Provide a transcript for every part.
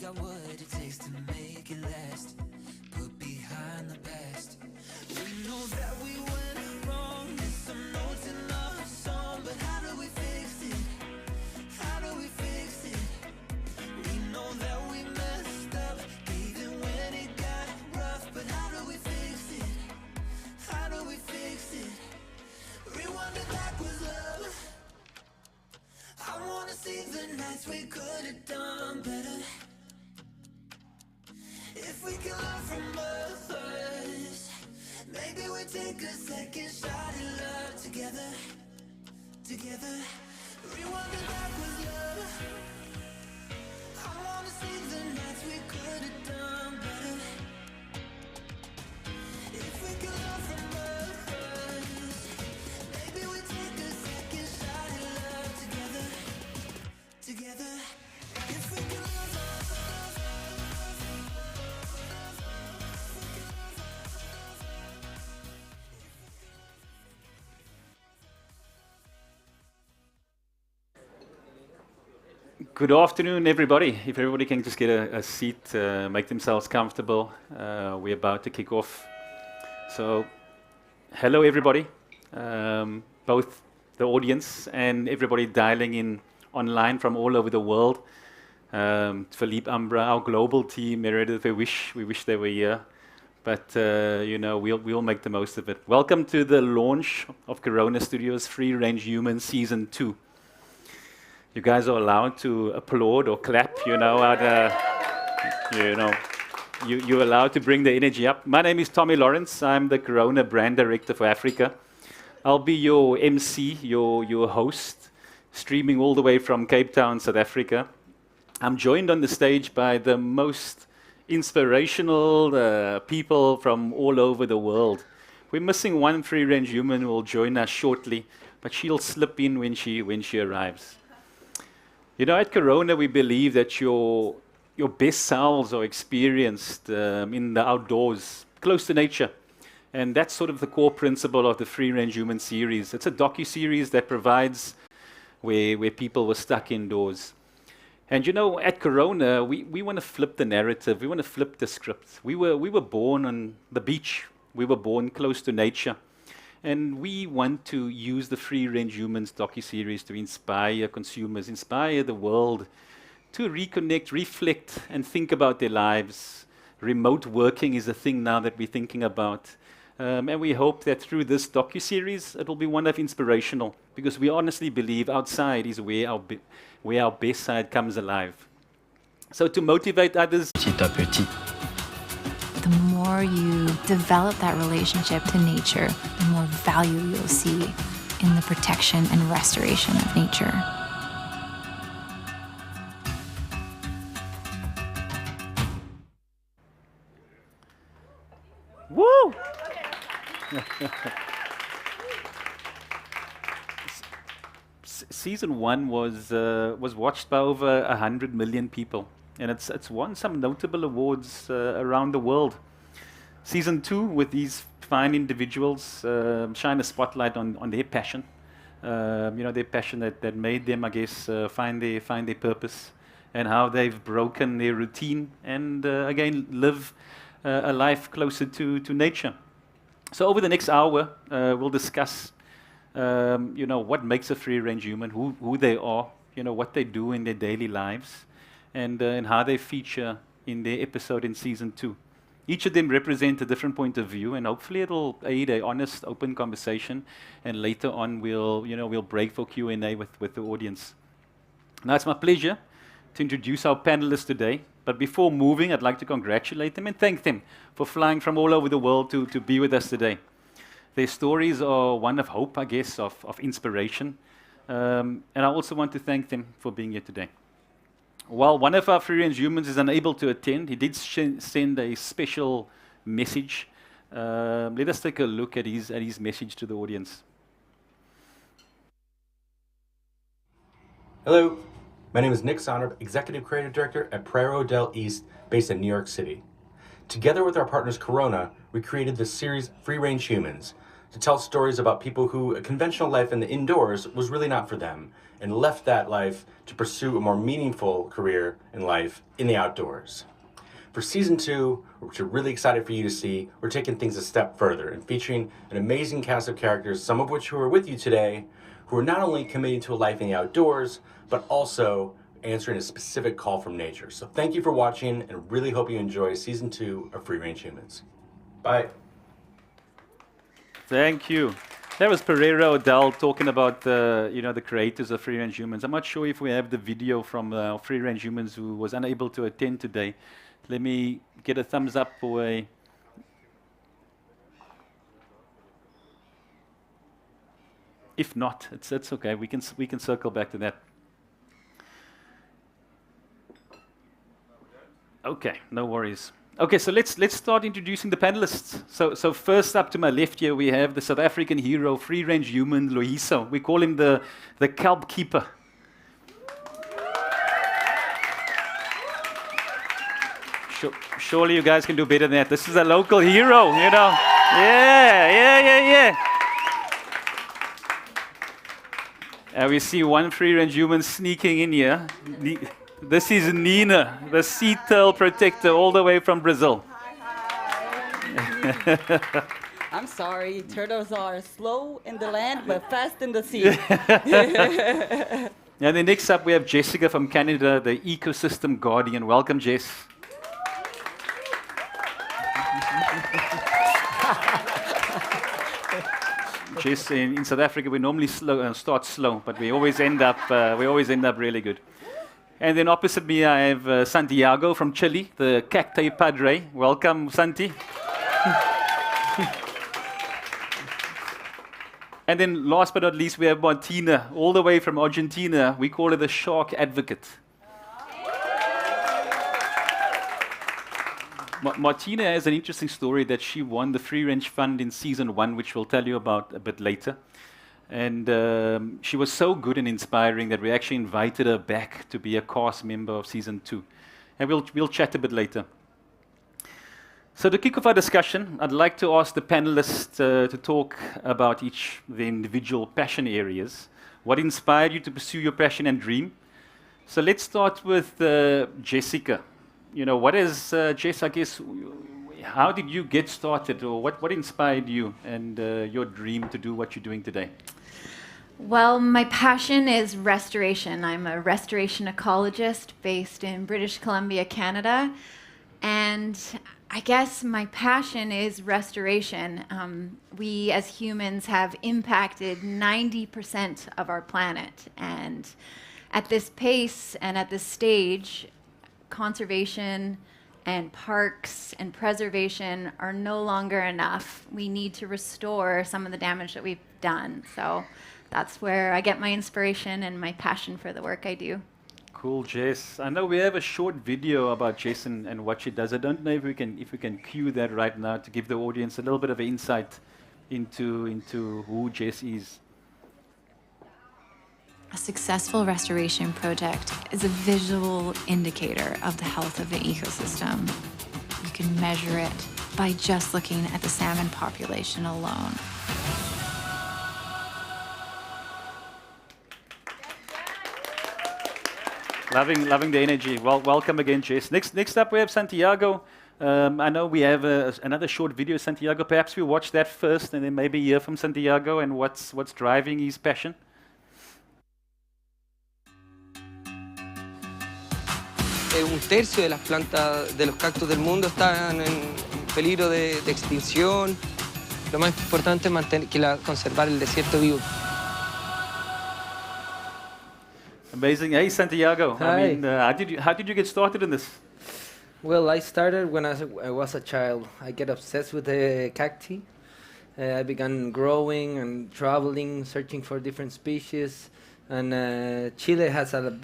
got what it takes to make it last. Put behind the past. We know that we went wrong. There's some notes in our song, but how do we fix it? How do we fix it? We know that we messed up, even when it got rough. But how do we fix it? How do we fix it? Rewind it back with love. I wanna see the nights we could have done better. If we can learn from others, maybe we take a second shot at love together. Together, rewind it back with love. I wanna see the nights we could have done better. If we can learn from others, maybe we take a second shot at love together. Together, if we can learn from Good afternoon, everybody. If everybody can just get a seat, make themselves comfortable. We're about to kick off. So, hello, everybody, both the audience and everybody dialing in online from all over the world. Felipe Ambra, our global team, Meredith, we wish they were here, but we'll make the most of it. Welcome to the launch of Corona Studios Free Range Human Season 2. You guys are allowed to applaud or clap, you're allowed to bring the energy up. My name is Tommy Lawrence. I'm the Corona Brand Director for Africa. I'll be your MC, your host, streaming all the way from Cape Town, South Africa. I'm joined on the stage by the most inspirational people from all over the world. We're missing one free-range human who will join us shortly, but she'll slip in when she arrives. You know, at Corona, we believe that your best selves are experienced in the outdoors, close to nature. And that's sort of the core principle of the Free Range Human series. It's a docu-series that provides where people were stuck indoors. And you know, at Corona, we want to flip the narrative. We want to flip the script. We were born on the beach. We were born close to nature. And we want to use the Free Range Humans docu-series to inspire consumers, inspire the world to reconnect, reflect, and think about their lives. Remote working is a thing now that we're thinking about. And we hope that through this docu-series, it will be one of inspirational, because we honestly believe outside is where our best side comes alive. So to motivate others, Petit à petit. The more you develop that relationship to nature, the more value you'll see in the protection and restoration of nature. woo! Season 1 was watched by over 100 million people, and it's won some notable awards around the world. Season 2, with these fine individuals, shine a spotlight on their passion. Their passion that made them, I guess, find their purpose, and how they've broken their routine and again live a life closer to nature. So over the next hour, we'll discuss what makes a free-range human, who they are, what they do in their daily lives, and how they feature in their episode in Season 2. Each of them represent a different point of view, and hopefully it'll aid a honest, open conversation, and later on we'll break for Q&A with the audience. Now it's my pleasure to introduce our panelists today, but before moving, I'd like to congratulate them and thank them for flying from all over the world to be with us today. Their stories are one of hope, I guess, of inspiration. And I also want to thank them for being here today. While one of our free-range humans is unable to attend, he did send a special message. Let us take a look at his message to the audience. Hello, my name is Nick Sonner, Executive Creative Director at Prairie Del East, based in New York City. Together with our partners Corona, we created the series Free Range Humans, to tell stories about people who a conventional life in the indoors was really not for them, and left that life to pursue a more meaningful career in life in the outdoors. For season 2, which we're really excited for you to see, we're taking things a step further and featuring an amazing cast of characters, some of which who are with you today, who are not only committing to a life in the outdoors, but also answering a specific call from nature. So thank you for watching, and really hope you enjoy season 2 of Free Range Humans. Bye. Thank you. That was Pereira Odell talking about the creators of Free Range Humans. I'm not sure if we have the video from Free Range Humans who was unable to attend today. Let me get a thumbs up for a. If not, it's okay. We can circle back to that. Okay, no worries. Okay, so let's start introducing the panelists. So first up to my left here, we have the South African hero, free-range human, Loyiso. We call him the kelp keeper. Surely you guys can do better than that. This is a local hero, you know. Yeah. And we see one free-range human sneaking in here. This is Nina, the sea turtle protector, all the way from Brazil. Hi. I'm sorry, turtles are slow in the land, but fast in the sea. And then next up, we have Jessica from Canada, the ecosystem guardian. Welcome, Jess. Jess, in South Africa, we normally start slow, but we always end up really good. And then opposite me, I have Santiago from Chile, the cacti padre. Welcome, Santi. And then last but not least, we have Martina, all the way from Argentina. We call her the shark advocate. Martina has an interesting story that she won the Free Range Fund in season 1, which we'll tell you about a bit later. And she was so good and inspiring that we actually invited her back to be a cast member of season 2. And we'll chat a bit later. So to kick off our discussion, I'd like to ask the panelists to talk about each of the individual passion areas. What inspired you to pursue your passion and dream? So let's start with Jessica. You know, what is, Jess, I guess, how did you get started, or what inspired you and your dream to do what you're doing today? Well, my passion is restoration. I'm a restoration ecologist based in British Columbia, Canada. And I guess my passion is restoration. We as humans have impacted 90% of our planet. And at this pace and at this stage, conservation and parks and preservation are no longer enough. We need to restore some of the damage that we've done. So that's where I get my inspiration and my passion for the work I do. Cool, Jess. I know we have a short video about Jess and what she does. I don't know if we can cue that right now to give the audience a little bit of an insight into who Jess is. A successful restoration project is a visual indicator of the health of the ecosystem. You can measure it by just looking at the salmon population alone. Loving the energy. Well, welcome again, Jess. Next up, we have Santiago. I know we have another short video, Santiago. Perhaps we watch that first, and then maybe hear from Santiago and what's driving his passion. Un tercio de las plantas de los cactus del mundo están en peligro de extinción. Lo más importante es conservar el desierto vivo. Amazing. Hey, Santiago. Hi. I mean, how did you get started in this? Well, I started when I was a child. I get obsessed with the cacti. I began growing and traveling, searching for different species. And Chile has a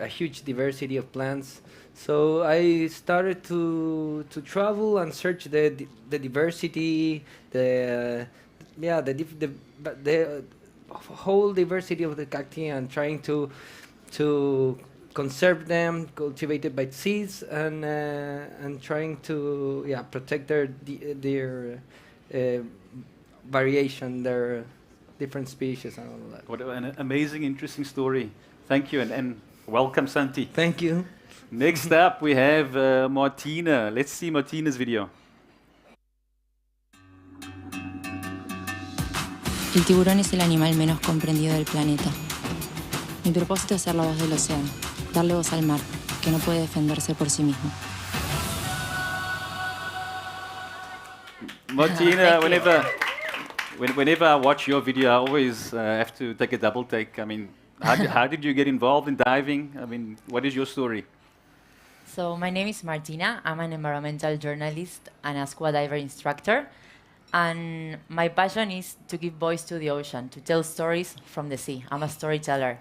huge diversity of plants. So I started to travel and search the diversity, the whole diversity of the cacti, and trying to conserve them, cultivated by seeds, and trying to protect their variation, there are different species and all that. What an amazing, interesting story. Thank you, and welcome, Santi. Thank you. Next up, we have Martina. Let's see Martina's video. El tiburón es el animal menos comprendido del planeta. Mi propósito es ser la voz del océano, darle voz al mar, que no puede defenderse por sí mismo. Martina, whenever I watch your video, I always have to take a double take. I mean, how did you get involved in diving? I mean, what is your story? So my name is Martina. I'm an environmental journalist and a scuba diver instructor. And my passion is to give voice to the ocean, to tell stories from the sea. I'm a storyteller.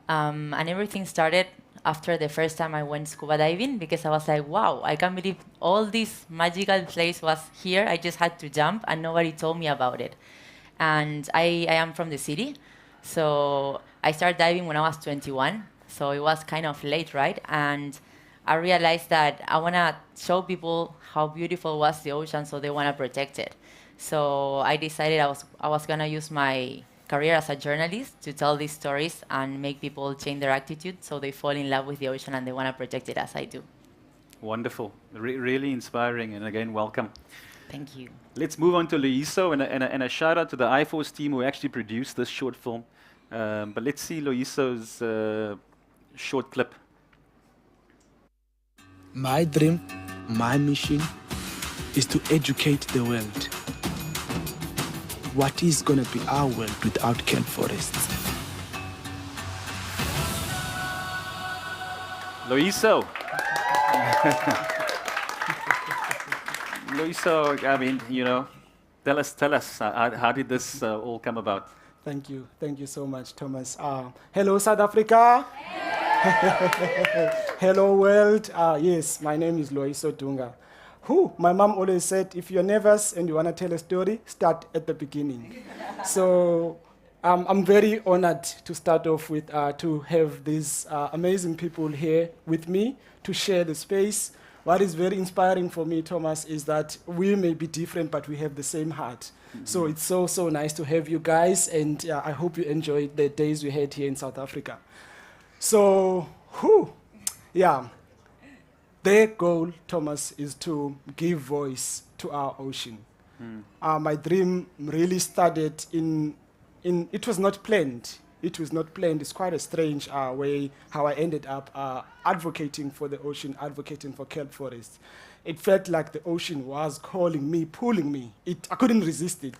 And everything started after the first time I went scuba diving, because I was like, wow, I can't believe all this magical place was here. I just had to jump and nobody told me about it. And I am from the city. So I started diving when I was 21. So it was kind of late, right? And I realized that I want to show people how beautiful was the ocean, so they want to protect it. So I decided I was going to use my career as a journalist to tell these stories and make people change their attitude so they fall in love with the ocean and they want to protect it as I do. Wonderful. Really inspiring. And again, welcome. Thank you. Let's move on to Loiso, and a shout out to the iForce team who actually produced this short film. But let's see Loiso's short clip. My dream, my mission is to educate the world. What is going to be our world without kelp forests? Loiso. Loiso, I mean, you know, tell us, how did this all come about? Thank you so much, Thomas. Hello, South Africa. Hello, world. Yes, my name is Loiso Dunga. My mom always said, if you're nervous and you want to tell a story, start at the beginning. So I'm very honored to start off with, to have these amazing people here with me to share the space. What is very inspiring for me, Thomas, is that we may be different, but we have the same heart. Mm-hmm. So it's so nice to have you guys, and I hope you enjoyed the days we had here in South Africa. So, their goal, Thomas, is to give voice to our ocean. My dream really started it was not planned. It's quite a strange way how I ended up advocating for the ocean, advocating for kelp forests. It felt like the ocean was calling me, pulling me. I couldn't resist it.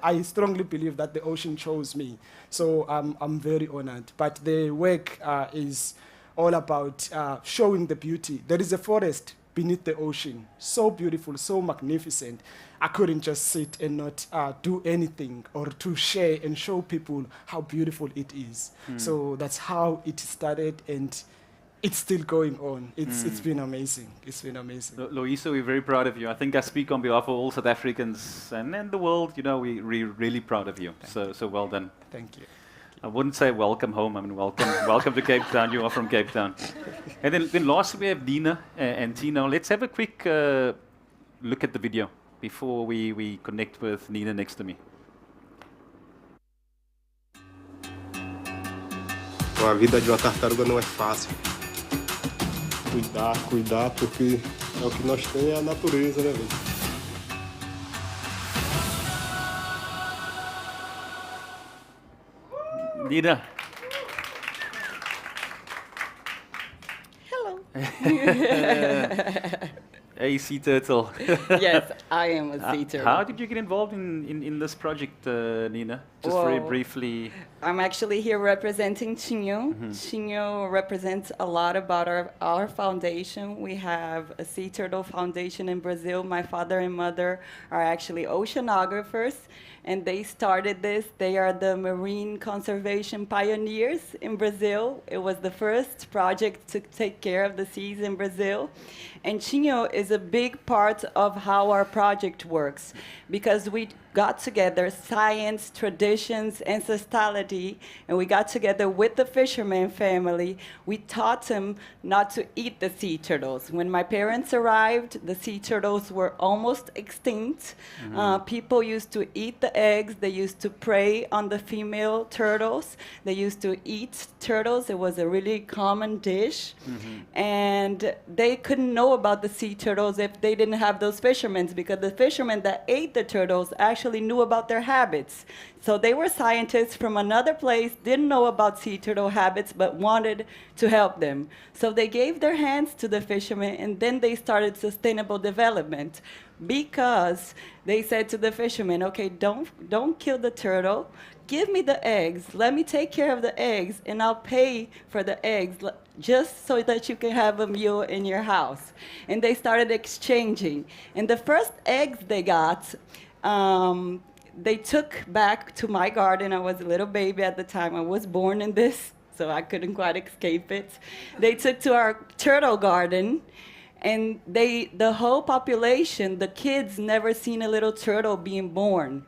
I strongly believe that the ocean chose me. So I'm very honored. But the work is all about showing the beauty. There is a forest beneath the ocean, so beautiful, so magnificent. I couldn't just sit and not do anything or to share and show people how beautiful it is. So that's how it started, and it's still going on. It's been amazing. It's been amazing. Loiso, we're very proud of you. I think I speak on behalf of all South Africans and the world. You know, we're really proud of you. So well done. Thank you. I wouldn't say welcome home. I mean, welcome to Cape Town. You are from Cape Town. And then lastly, we have Dina and Tino. Let's have a quick look at the video before we connect with Nina next to me. A vida de uma tartaruga não é fácil. Cuidar, porque é o que nós temos, é a natureza, né, velho? Nina. Hello. A sea turtle. Yes, I am a sea turtle. How did you get involved in this project, Nina? Just very briefly. I'm actually here representing Chinho. Chinho represents a lot about our foundation. We have a Sea Turtle Foundation in Brazil. My father and mother are actually oceanographers, and they started this. They are the marine conservation pioneers in Brazil. It was the first project to take care of the seas in Brazil. And Chinho is a big part of how our project works, because got together, science, traditions, ancestrality, and we got together with the fisherman family. We taught them not to eat the sea turtles. When my parents arrived, the sea turtles were almost extinct. People used to eat the eggs. They used to prey on the female turtles. They used to eat turtles. It was a really common dish. And they couldn't know about the sea turtles if they didn't have those fishermen, because the fishermen that ate the turtles actually knew about their habits. So they were scientists from another place, didn't know about sea turtle habits, but wanted to help them. So they gave their hands to the fishermen, and then they started sustainable development, because they said to the fishermen, okay, don't kill the turtle. Give me the eggs. Let me take care of the eggs, and I'll pay for the eggs just so that you can have a meal in your house. And they started exchanging. And the first eggs they got, they took back to my garden. I was a little baby at the time. I was born in this, so I couldn't quite escape it. They took to our turtle garden, and the whole population, the kids, never seen a little turtle being born.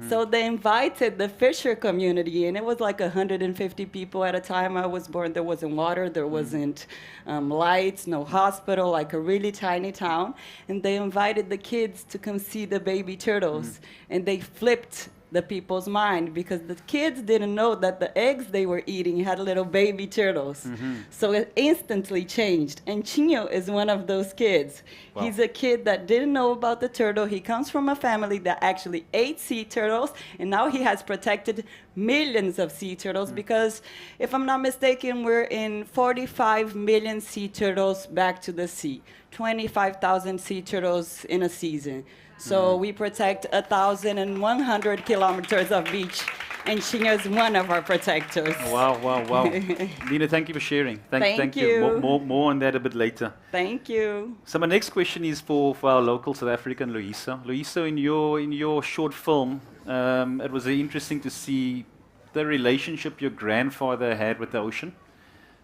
So they invited the fisher community, and it was like 150 people at a time. I was born. There wasn't water, there wasn't lights, no hospital, like a really tiny town. And they invited the kids to come see the baby turtles, and they flipped the people's mind, because the kids didn't know that the eggs they were eating had little baby turtles. So it instantly changed. And Chinho is one of those kids. Wow. He's a kid that didn't know about the turtle. He comes from a family that actually ate sea turtles, and now he has protected millions of sea turtles, because if I'm not mistaken, we're in 45 million sea turtles back to the sea, 25,000 sea turtles in a season. So we protect 1,100 kilometers of beach, and Chinho is one of our protectors. Wow, wow, wow. Nina, thank you for sharing. Thank you. More on that a bit later. Thank you. So my next question is for our local South African, Loyiso. Loyiso, in your short film, it was interesting to see the relationship your grandfather had with the ocean,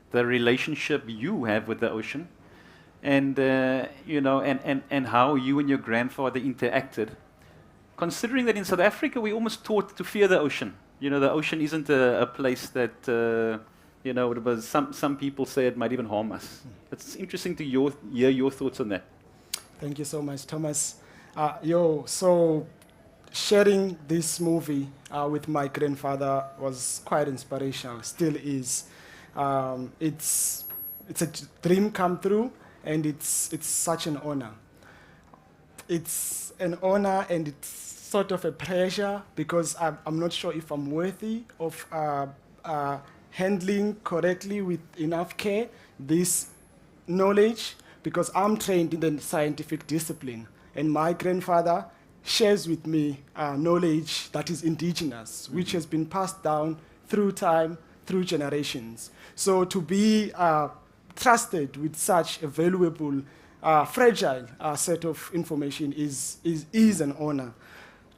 the relationship you have with the ocean, and and how you and your grandfather interacted. Considering that in South Africa we almost taught to fear the ocean. The ocean isn't a place that it was some people say it might even harm us. It's interesting to hear your thoughts on that. Thank you so much, Thomas. So sharing this movie with my grandfather was quite inspirational. Still is. It's a dream come true. And it's such an honor. It's an honor, and it's sort of a pressure, because I'm not sure if I'm worthy of handling correctly with enough care this knowledge, because I'm trained in the scientific discipline, and my grandfather shares with me knowledge that is indigenous, which has been passed down through time, through generations. So to be trusted with such a valuable, fragile set of information is an honor.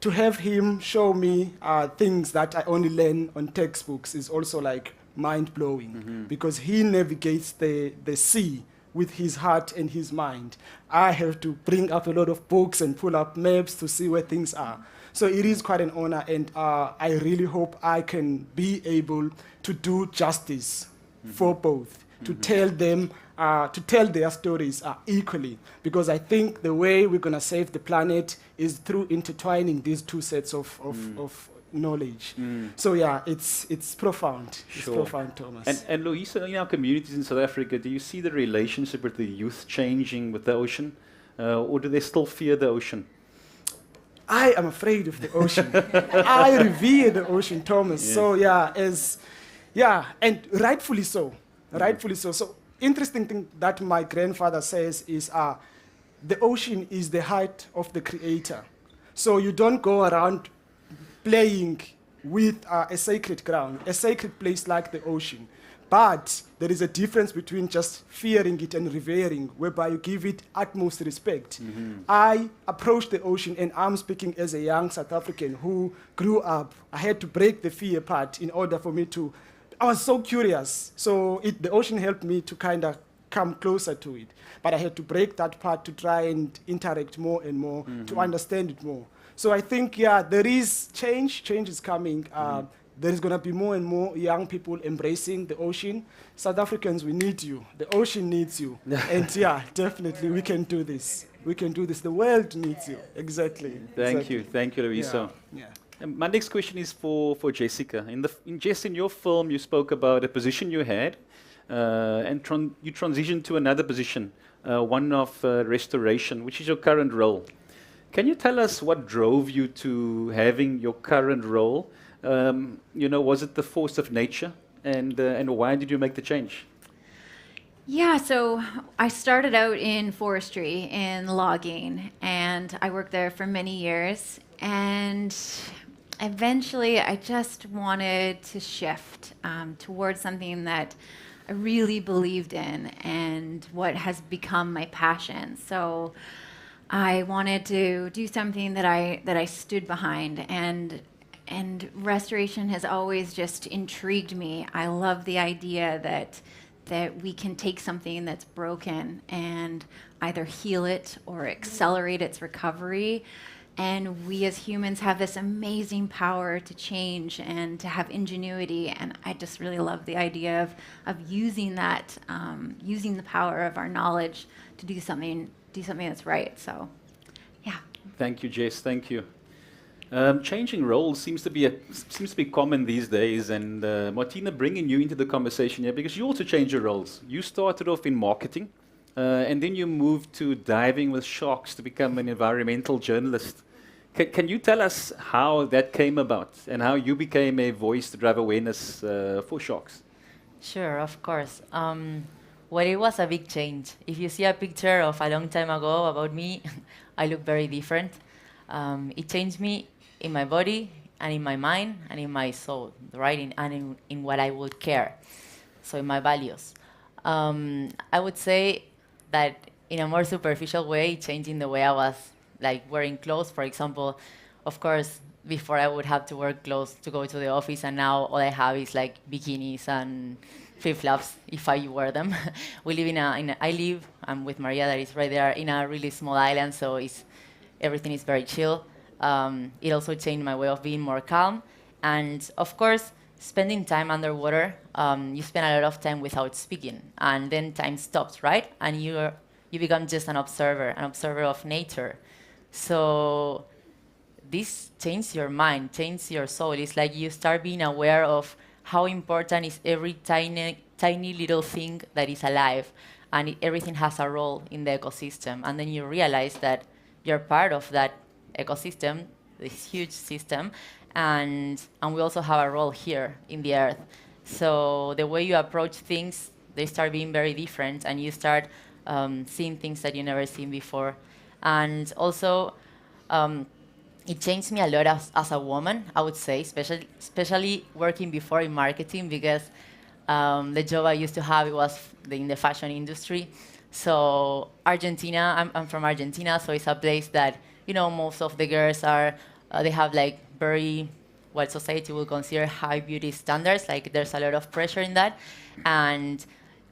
To have him show me things that I only learn on textbooks is also like mind-blowing, because he navigates the sea with his heart and his mind. I have to bring up a lot of books and pull up maps to see where things are. So it is quite an honor, and I really hope I can be able to do justice for both. To tell them, to tell their stories equally, because I think the way we're going to save the planet is through intertwining these two sets of knowledge. So yeah, it's profound. Sure. It's profound, Thomas. And Loyiso, in our communities in South Africa, do you see the relationship with the youth changing with the ocean, or do they still fear the ocean? I am afraid of the ocean. I revere the ocean, Thomas. Yes. So and rightfully so. Rightfully so. So interesting thing that my grandfather says is the ocean is the heart of the creator. So you don't go around playing with a sacred ground, a sacred place like the ocean. But there is a difference between just fearing it and revering, whereby you give it utmost respect. I approach the ocean, and I'm speaking as a young South African who grew up. I had to break the fear part in order for me to. I was so curious. So the ocean helped me to kind of come closer to it. But I had to break that part to try and interact more and more, to understand it more. So I think, yeah, there is change. Change is coming. There is going to be more and more young people embracing the ocean. South Africans, we need you. The ocean needs you. And yeah, definitely we can do this. We can do this. The world needs you. Exactly. Thank you, Loiso. Yeah. My next question is for Jessica. In your film, you spoke about a position you had, and you transitioned to another position, one of restoration, which is your current role. Can you tell us what drove you to having your current role? Was it the force of nature, and why did you make the change? Yeah, so I started out in forestry, in logging, and I worked there for many years. And eventually, I just wanted to shift towards something that I really believed in and what has become my passion. So I wanted to do something that I stood behind, and restoration has always just intrigued me. I love the idea that we can take something that's broken and either heal it or accelerate its recovery. And we as humans have this amazing power to change and to have ingenuity. And I just really love the idea of using that, using the power of our knowledge to do something that's right. So, yeah. Thank you, Jess. Thank you. Changing roles seems to be common these days, and Martina, bringing you into the conversation here because you also changed your roles. You started off in marketing, and then you moved to diving with sharks to become an environmental journalist. Can you tell us how that came about and how you became a voice to drive awareness for sharks? Sure, of course. Well, it was a big change. If you see a picture of a long time ago about me, I look very different. It changed me in my body and in my mind and in my soul, right? And in what I would care. So in my values. I would say that in a more superficial way, changing the way I was like wearing clothes, for example. Of course, before I would have to wear clothes to go to the office, and now all I have is like bikinis and flip-flops if I wear them. We live I live, I'm with Maria that is right there, in a really small island, so everything is very chill. It also changed my way of being more calm. And of course, spending time underwater, you spend a lot of time without speaking, and then time stops, right? And you become just an observer of nature. So this changes your mind, changes your soul. It's like you start being aware of how important is every tiny little thing that is alive, and everything has a role in the ecosystem. And then you realize that you're part of that ecosystem, this huge system, and we also have a role here in the earth. So the way you approach things, they start being very different, and you start seeing things that you never seen before. And also, it changed me a lot as a woman, I would say, especially working before in marketing, because the job I used to have, it was in the fashion industry. So Argentina, I'm from Argentina, so it's a place that, most of the girls they have like very, what society will consider high beauty standards. Like there's a lot of pressure in that. And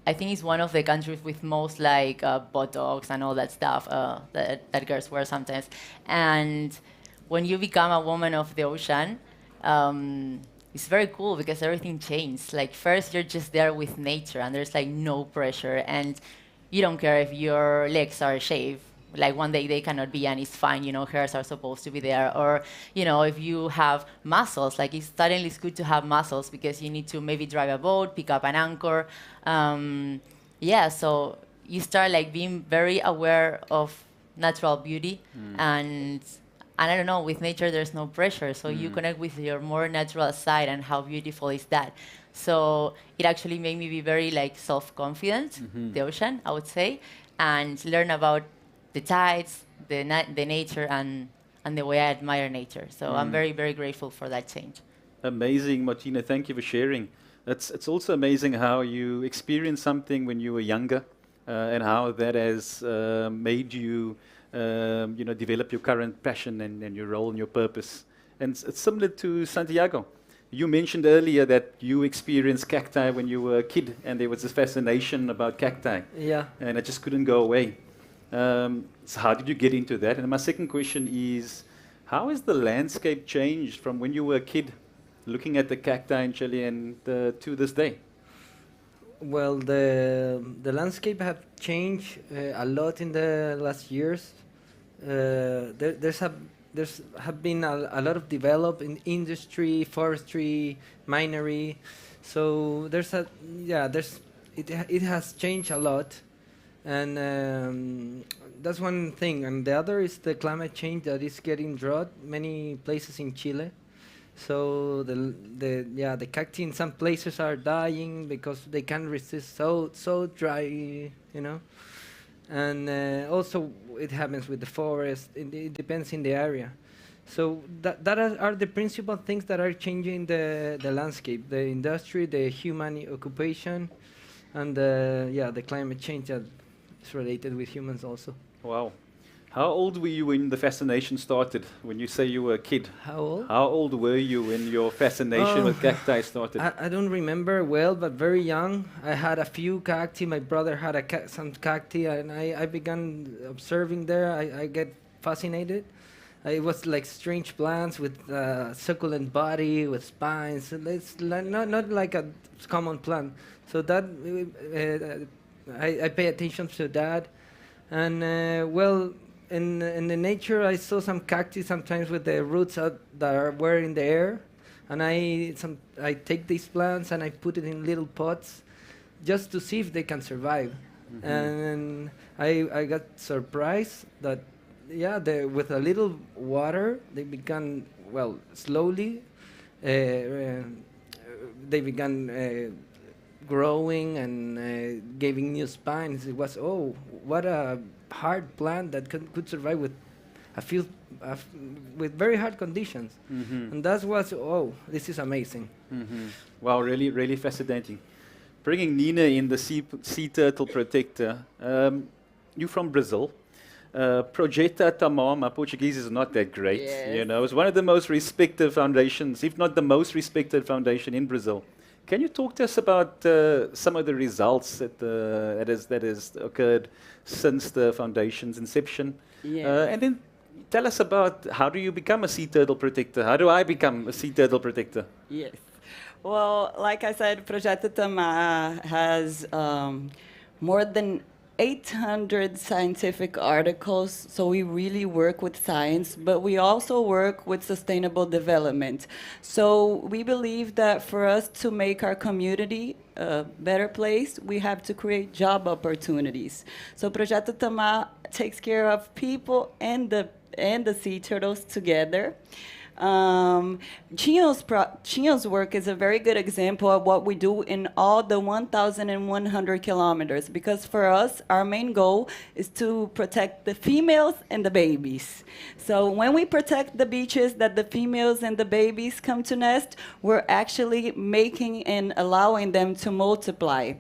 I think it's one of the countries with most like Botox and all that stuff that girls wear sometimes. And when you become a woman of the ocean, it's very cool because everything changes. Like first you're just there with nature and there's like no pressure, and you don't care if your legs are shaved. Like one day they cannot be and it's fine, hairs are supposed to be there. Or, if you have muscles, like it's suddenly it's good to have muscles because you need to maybe drive a boat, pick up an anchor. So you start like being very aware of natural beauty. And I don't know, with nature there's no pressure. So you connect with your more natural side, and how beautiful is that. So it actually made me be very like self-confident, the ocean, I would say, and learn about the tides, the nature, and the way I admire nature. So I'm very, very grateful for that change. Amazing, Martina. Thank you for sharing. It's also amazing how you experienced something when you were younger, and how that has made you, develop your current passion and your role and your purpose. And it's similar to Santiago. You mentioned earlier that you experienced cacti when you were a kid, and there was this fascination about cacti. Yeah. And it just couldn't go away. So how did you get into that? And my second question is, How has the landscape changed from when you were a kid, looking at the cacti in Chile and to this day? Well, the landscape have changed a lot in the last years. There's have been a lot of develop in industry, forestry, minery. So it has changed a lot, and that's one thing. And the other is the climate change that is getting drought many places in Chile. So the cacti in some places are dying because they can't resist so dry, you know. And also it happens with the forest. It depends in the area. So that are the principal things that are changing the landscape: the industry, the human occupation, and the climate change that is related with humans also. Wow. How old were you when the fascination started? When you say you were a kid? How old? How old were you when your fascination with cacti started? I don't remember well, but very young. I had a few cacti. My brother had some cacti, and I began observing there. I get fascinated. It was like strange plants with succulent body, with spines. It's not like a common plant. So that I pay attention to that, and in the nature, I saw some cacti sometimes with the roots were in the air, and I take these plants and I put it in little pots, just to see if they can survive. Mm-hmm. And I got surprised that with a little water they began slowly. They began growing and giving new spines. It was what a hard plant that could survive with with very hard conditions. Mm-hmm. And that was this is amazing. Mm-hmm. Wow, really, really fascinating. Bringing Nina in, the sea turtle protector. You from Brazil. Projeta Tamar, my Portuguese is not that great. Yes. You know, it's one of the most respected foundations, if not the most respected foundation in Brazil. Can you talk to us about some of the results that has occurred since the foundation's inception? Yeah. And then tell us about how do you become a sea turtle protector? How do I become a sea turtle protector? Yes. Well, like I said, Projeto Tamar has more than 800 scientific articles, so we really work with science, but we also work with sustainable development. So we believe that for us to make our community a better place, we have to create job opportunities. So Projeto Tamar takes care of people and the sea turtles together. Chinho's work is a very good example of what we do in all the 1,100 kilometers, because for us, our main goal is to protect the females and the babies. So when we protect the beaches that the females and the babies come to nest, we're actually making and allowing them to multiply.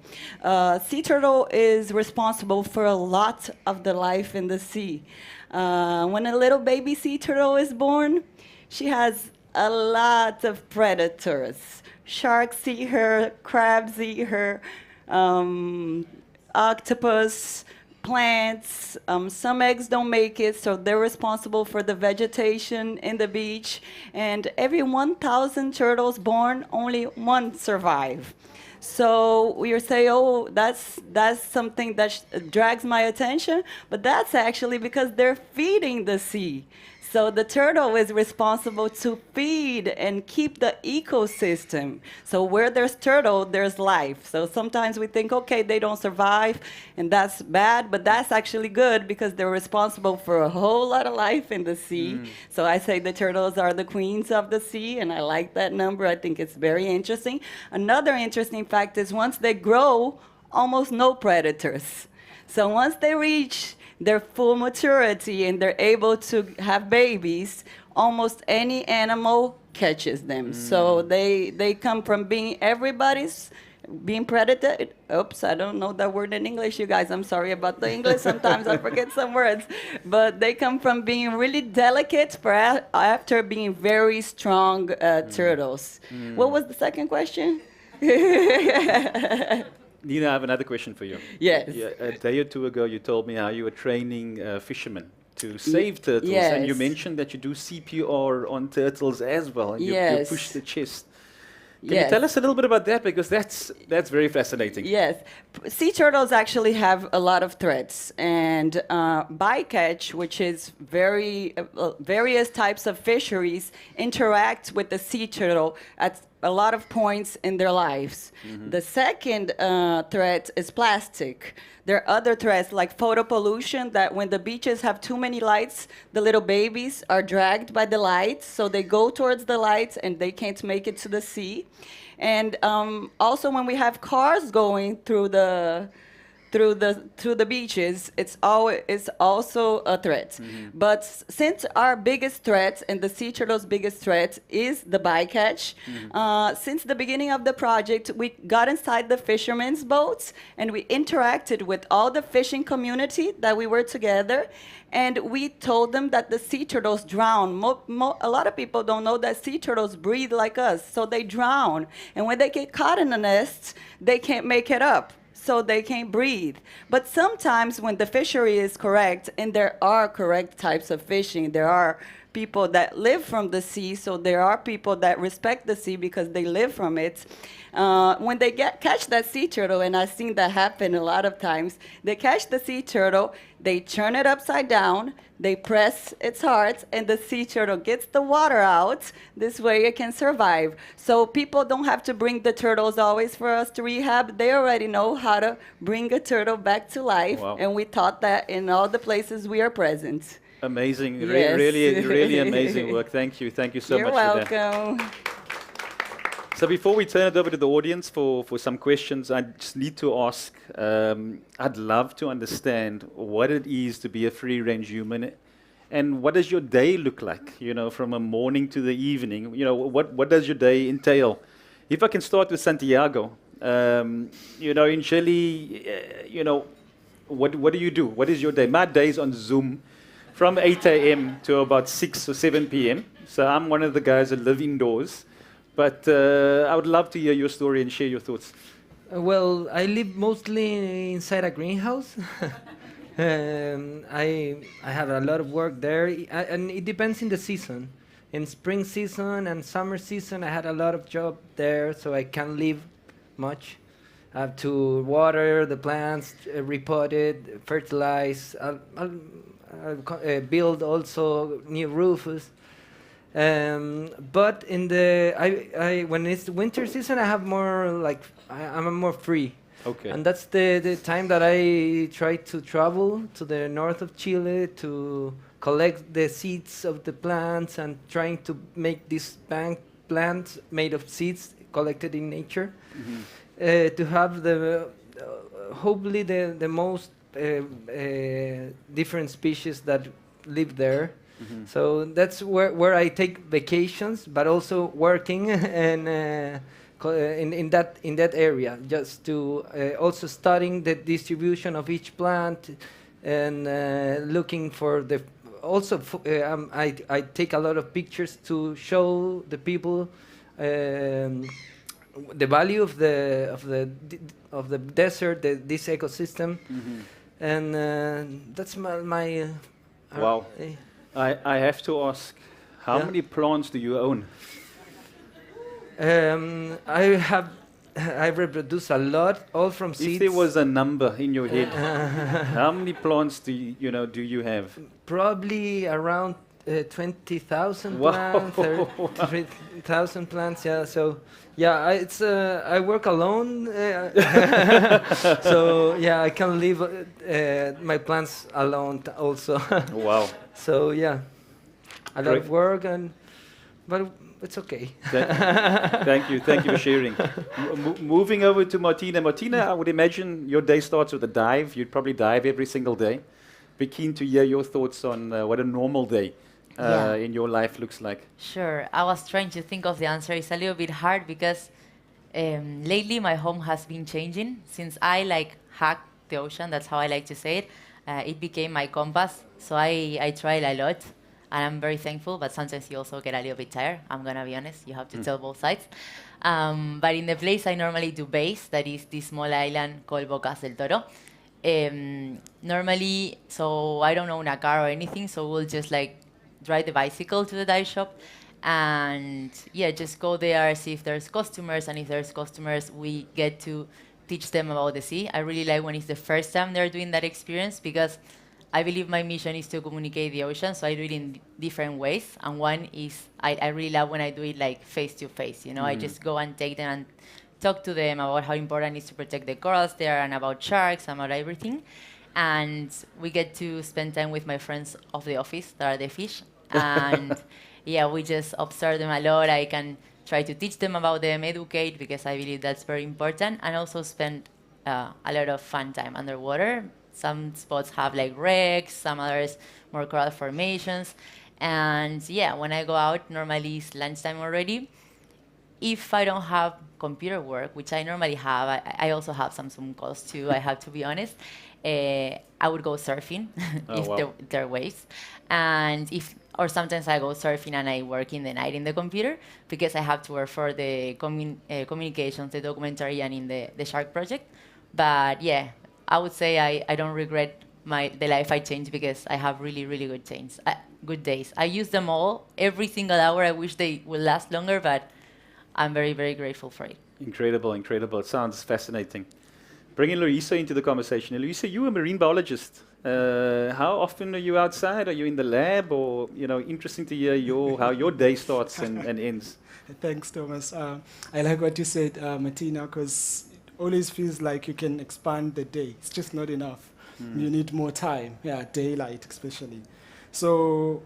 Sea turtle is responsible for a lot of the life in the sea. When a little baby sea turtle is born, she has a lot of predators. Sharks eat her, crabs eat her, octopus, plants. Some eggs don't make it, so they're responsible for the vegetation in the beach. And every 1,000 turtles born, only one survive. So we say, that's something that drags my attention, but that's actually because they're feeding the sea. So the turtle is responsible to feed and keep the ecosystem. So where there's turtle, there's life. So sometimes we think, okay, they don't survive, and that's bad, but that's actually good because they're responsible for a whole lot of life in the sea. So I say the turtles are the queens of the sea, and I like that number. I think it's very interesting. Another interesting fact is once they grow, almost no predators. So once they reach their full maturity and they're able to have babies, almost any animal catches them. So they come from being being predated. Oops, I don't know that word in English, you guys. I'm sorry about the English. Sometimes I forget some words. But they come from being really delicate after being very strong turtles. What was the second question? Nina, I have another question for you. Yes. A day or two ago, you told me how you were training fishermen to save turtles. And you yes. mentioned that you do CPR on turtles as well, and you Yes. push the chest. Can you Yes. tell us a little bit about that? Because that's very fascinating. Yes, sea turtles actually have a lot of threats, and bycatch, which is various types of fisheries, interact with the sea turtle at a lot of points in their lives. The second threat is plastic. There are other threats like photo pollution, that when the beaches have too many lights, the little babies are dragged by the lights, so they go towards the lights and they can't make it to the sea. And also when we have cars going through the beaches, it's also a threat. But since our biggest threat and the sea turtle's biggest threat is the bycatch, since the beginning of the project, we got inside the fishermen's boats and we interacted with all the fishing community that we were together. And we told them that the sea turtles drown. A lot of people don't know that sea turtles breathe like us, so they drown. And when they get caught in the nest, they can't make it up, so they can't breathe. But sometimes when the fishery is correct, and there are correct types of fishing, there are people that live from the sea, so there are people that respect the sea because they live from it. When they catch that sea turtle, and I've seen that happen a lot of times, they catch the sea turtle, they turn it upside down, they press its heart, and the sea turtle gets the water out. This way it can survive. So people don't have to bring the turtles always for us to rehab. They already know how to bring a turtle back to life, Wow. and we taught that in all the places we are present. Amazing. Yes. Really amazing work. Thank you so You're much for that. welcome. So before we turn it over to the audience for some questions, I just need to ask, I'd love to understand what it is to be a free-range human, and what does your day look like, from a morning to the evening? What does your day entail? If I can start with Santiago, in Chile, what do you do? What is your day? My day's on Zoom from 8 a.m. to about 6 or 7 p.m. So I'm one of the guys that live indoors. But I would love to hear your story and share your thoughts. Well, I live mostly inside a greenhouse. I have a lot of work there, and it depends in the season. In spring season and summer season, I had a lot of job there, so I can't leave much. I have to water the plants, repot it, fertilize, build also new roofs. But in when it's winter season, I have more I'm more free. Okay. And that's the time that I try to travel to the north of Chile to collect the seeds of the plants and trying to make these plants made of seeds collected in nature, to have hopefully the most different species that live there. So that's where I take vacations, but also working and in that area, just to also studying the distribution of each plant and looking for the. Also, I take a lot of pictures to show the people the value of the desert, this ecosystem, and that's my. Wow. I have to ask, how many plants do you own? I reproduce a lot, all from seeds. If there was a number in your head, how many plants do you have? Probably around 20,000 Wow. plants, 30,000 plants. Yeah, so yeah, I work alone, so yeah, I can leave my plants alone also. Wow. So yeah, a lot of work, but it's okay. Thank you for sharing. Moving over to Martina. Martina, I would imagine your day starts with a dive. You'd probably dive every single day. Be keen to hear your thoughts on what a normal day in your life looks like. Sure. I was trying to think of the answer. It's a little bit hard because lately my home has been changing. Since I hack the ocean, that's how I like to say it, it became my compass. So I try a lot, and I'm very thankful, but sometimes you also get a little bit tired. I'm going to be honest. You have to tell both sides. But in the place I normally do base, that is this small island called Bocas del Toro, Normally, so I don't own a car or anything, so we'll just like drive the bicycle to the dive shop and yeah, just go there, see if there's customers, and if there's customers, we get to teach them about the sea. I really like when it's the first time they're doing that experience because I believe my mission is to communicate the ocean, so I do it in different ways. And one is I really love when I do it like face to face. You know, I just go and take them and talk to them about how important it is to protect the corals there and about sharks and about everything. And we get to spend time with my friends of the office that are the fish. And yeah, we just observe them a lot. I can try to teach them about them, educate, because I believe that's very important, and also spend a lot of fun time underwater. Some spots have like wrecks, some others more coral formations. And yeah, when I go out, normally it's lunchtime already. If I don't have computer work, which I normally have, I also have some Zoom calls too, I have to be honest. I would go surfing if there are waves. And or sometimes I go surfing and I work in the night in the computer because I have to work for the communications, the documentary, and in the Shark project. But yeah, I would say I don't regret the life I changed because I have really, really good days. I use them all every single hour. I wish they would last longer, but I'm very, very grateful for it. Incredible, incredible. It sounds fascinating. Bringing Luisa into the conversation. Luisa, you're a marine biologist. How often are you outside? Are you in the lab? Or, interesting to hear how your day starts and ends. Thanks, Thomas. I like what you said, Martina, because it always feels like you can expand the day. It's just not enough. You need more time, daylight especially. So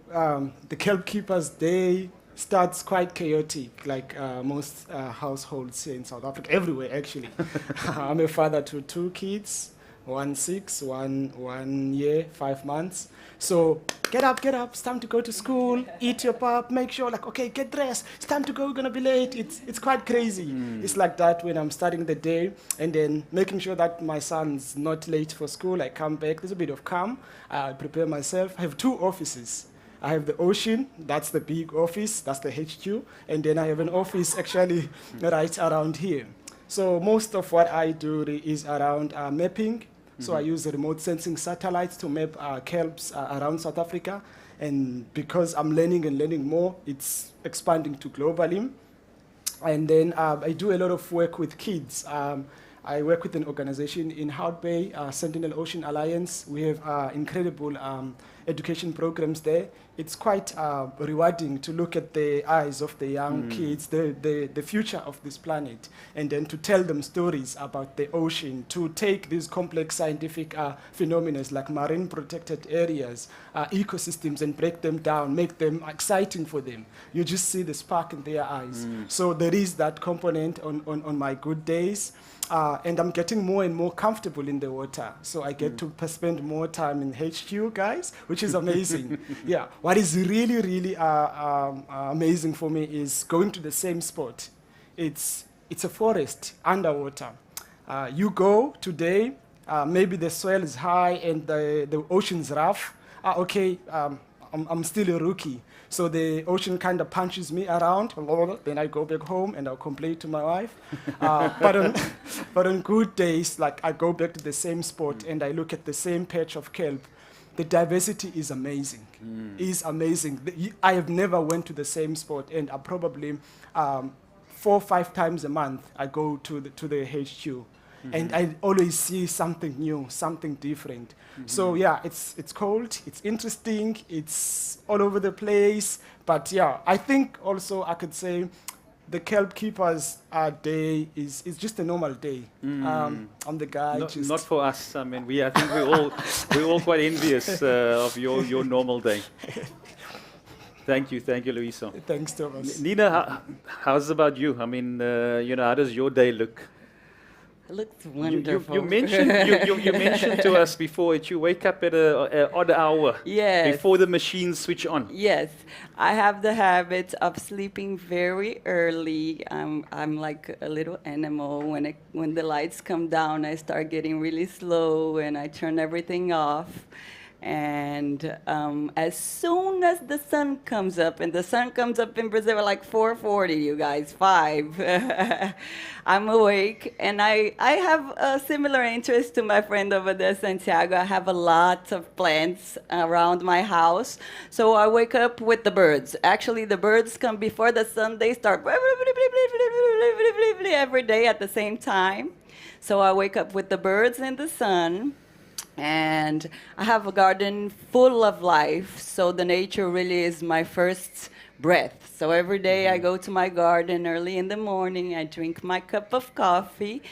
the kelp keeper's day starts quite chaotic, like most households here in South Africa, everywhere actually. I'm a father to 2 kids, 1 6, 1 year, 5 months. So get up, it's time to go to school, eat your pap, make sure okay, get dressed, it's time to go, we're gonna be late. It's quite crazy. It's like that when I'm starting the day and then making sure that my son's not late for school. I come back, there's a bit of calm, I prepare myself. I have 2 offices. I have the ocean, that's the big office, that's the HQ, and then I have an office actually right around here. So most of what I do is around mapping. So I use remote sensing satellites to map kelps around South Africa, and because I'm learning more, it's expanding to globally. And then I do a lot of work with kids. I work with an organization in Hout Bay, Sentinel Ocean Alliance. We have incredible education programs there. It's quite rewarding to look at the eyes of the young kids, the future of this planet, and then to tell them stories about the ocean, to take these complex scientific phenomena like marine protected areas, ecosystems, and break them down, make them exciting for them. You just see the spark in their eyes. So there is that component on my good days. And I'm getting more and more comfortable in the water. So I get to spend more time in HQ, guys, which is amazing. Yeah. What is really, really amazing for me is going to the same spot. It's a forest underwater. You go today, maybe the soil is high and the ocean's rough. I'm still a rookie. So the ocean kind of punches me around, then I go back home and I'll complain to my wife. But on good days, I go back to the same spot and I look at the same patch of kelp. The diversity is amazing. Is amazing. I have never went to the same spot, and I probably 4 or 5 times a month I go to the HQ. And I always see something new, something different. So yeah, it's cold, it's interesting, it's all over the place. But yeah, I think also I could say the kelp keeper's day is just a normal day. I'm the guy. Not for us. I mean, I think we're all quite envious of your normal day. Thank you, Luisa. Thanks, Thomas. Nina, how's about you? I mean, how does your day look? It looks wonderful. You mentioned to us before that you wake up at an odd hour before the machines switch on. Yes, I have the habit of sleeping very early. I'm like a little animal. When the lights come down, I start getting really slow and I turn everything off. And as soon as the sun comes up, and the sun comes up in Brazil at like 4:40, you guys, 5, I'm awake. And I have a similar interest to my friend over there, Santiago. I have a lot of plants around my house. So I wake up with the birds. Actually, the birds come before the sun. They start every day at the same time. So I wake up with the birds and the sun. And I have a garden full of life, so the nature really is my first breath. So every day I go to my garden early in the morning, I drink my cup of coffee,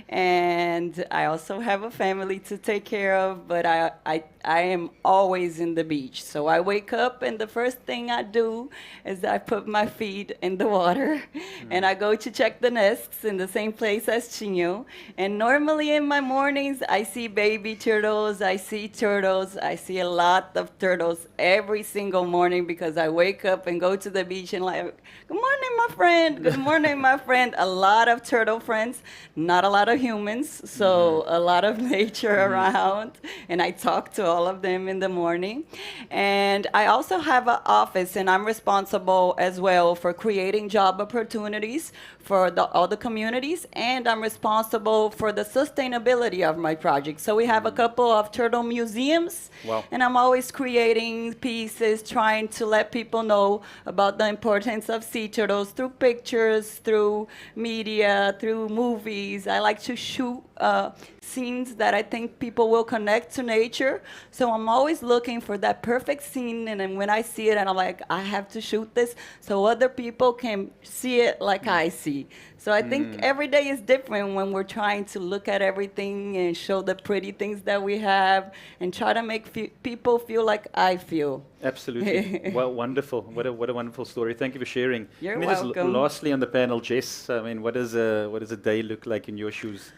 and I also have a family to take care of, but I am always in the beach. So I wake up, and the first thing I do is I put my feet in the water, and I go to check the nests in the same place as Chinho. And normally in my mornings, I see baby turtles, I see turtles, I see a lot of turtles every single morning because I wake up and go to the beach and like, good morning, my friend, good morning, my friend. A lot of turtle friends, not a lot of humans, so a lot of nature around, and I talk to all of them in the morning. And I also have an office, and I'm responsible as well for creating job opportunities for all the communities, and I'm responsible for the sustainability of my project. So we have a couple of turtle museums, and I'm always creating pieces, trying to let people know about the importance of sea turtles through pictures, through media, through movies. I like to shoot scenes that I think people will connect to nature. So I'm always looking for that perfect scene, and then when I see it, and I'm like, I have to shoot this so other people can see it like I see. So I think every day is different when we're trying to look at everything and show the pretty things that we have and try to make people feel like I feel. Absolutely. Well, wonderful. What a wonderful story. Thank you for sharing. You're Just welcome. lastly on the panel, Jess, I mean, what does a day look like in your shoes?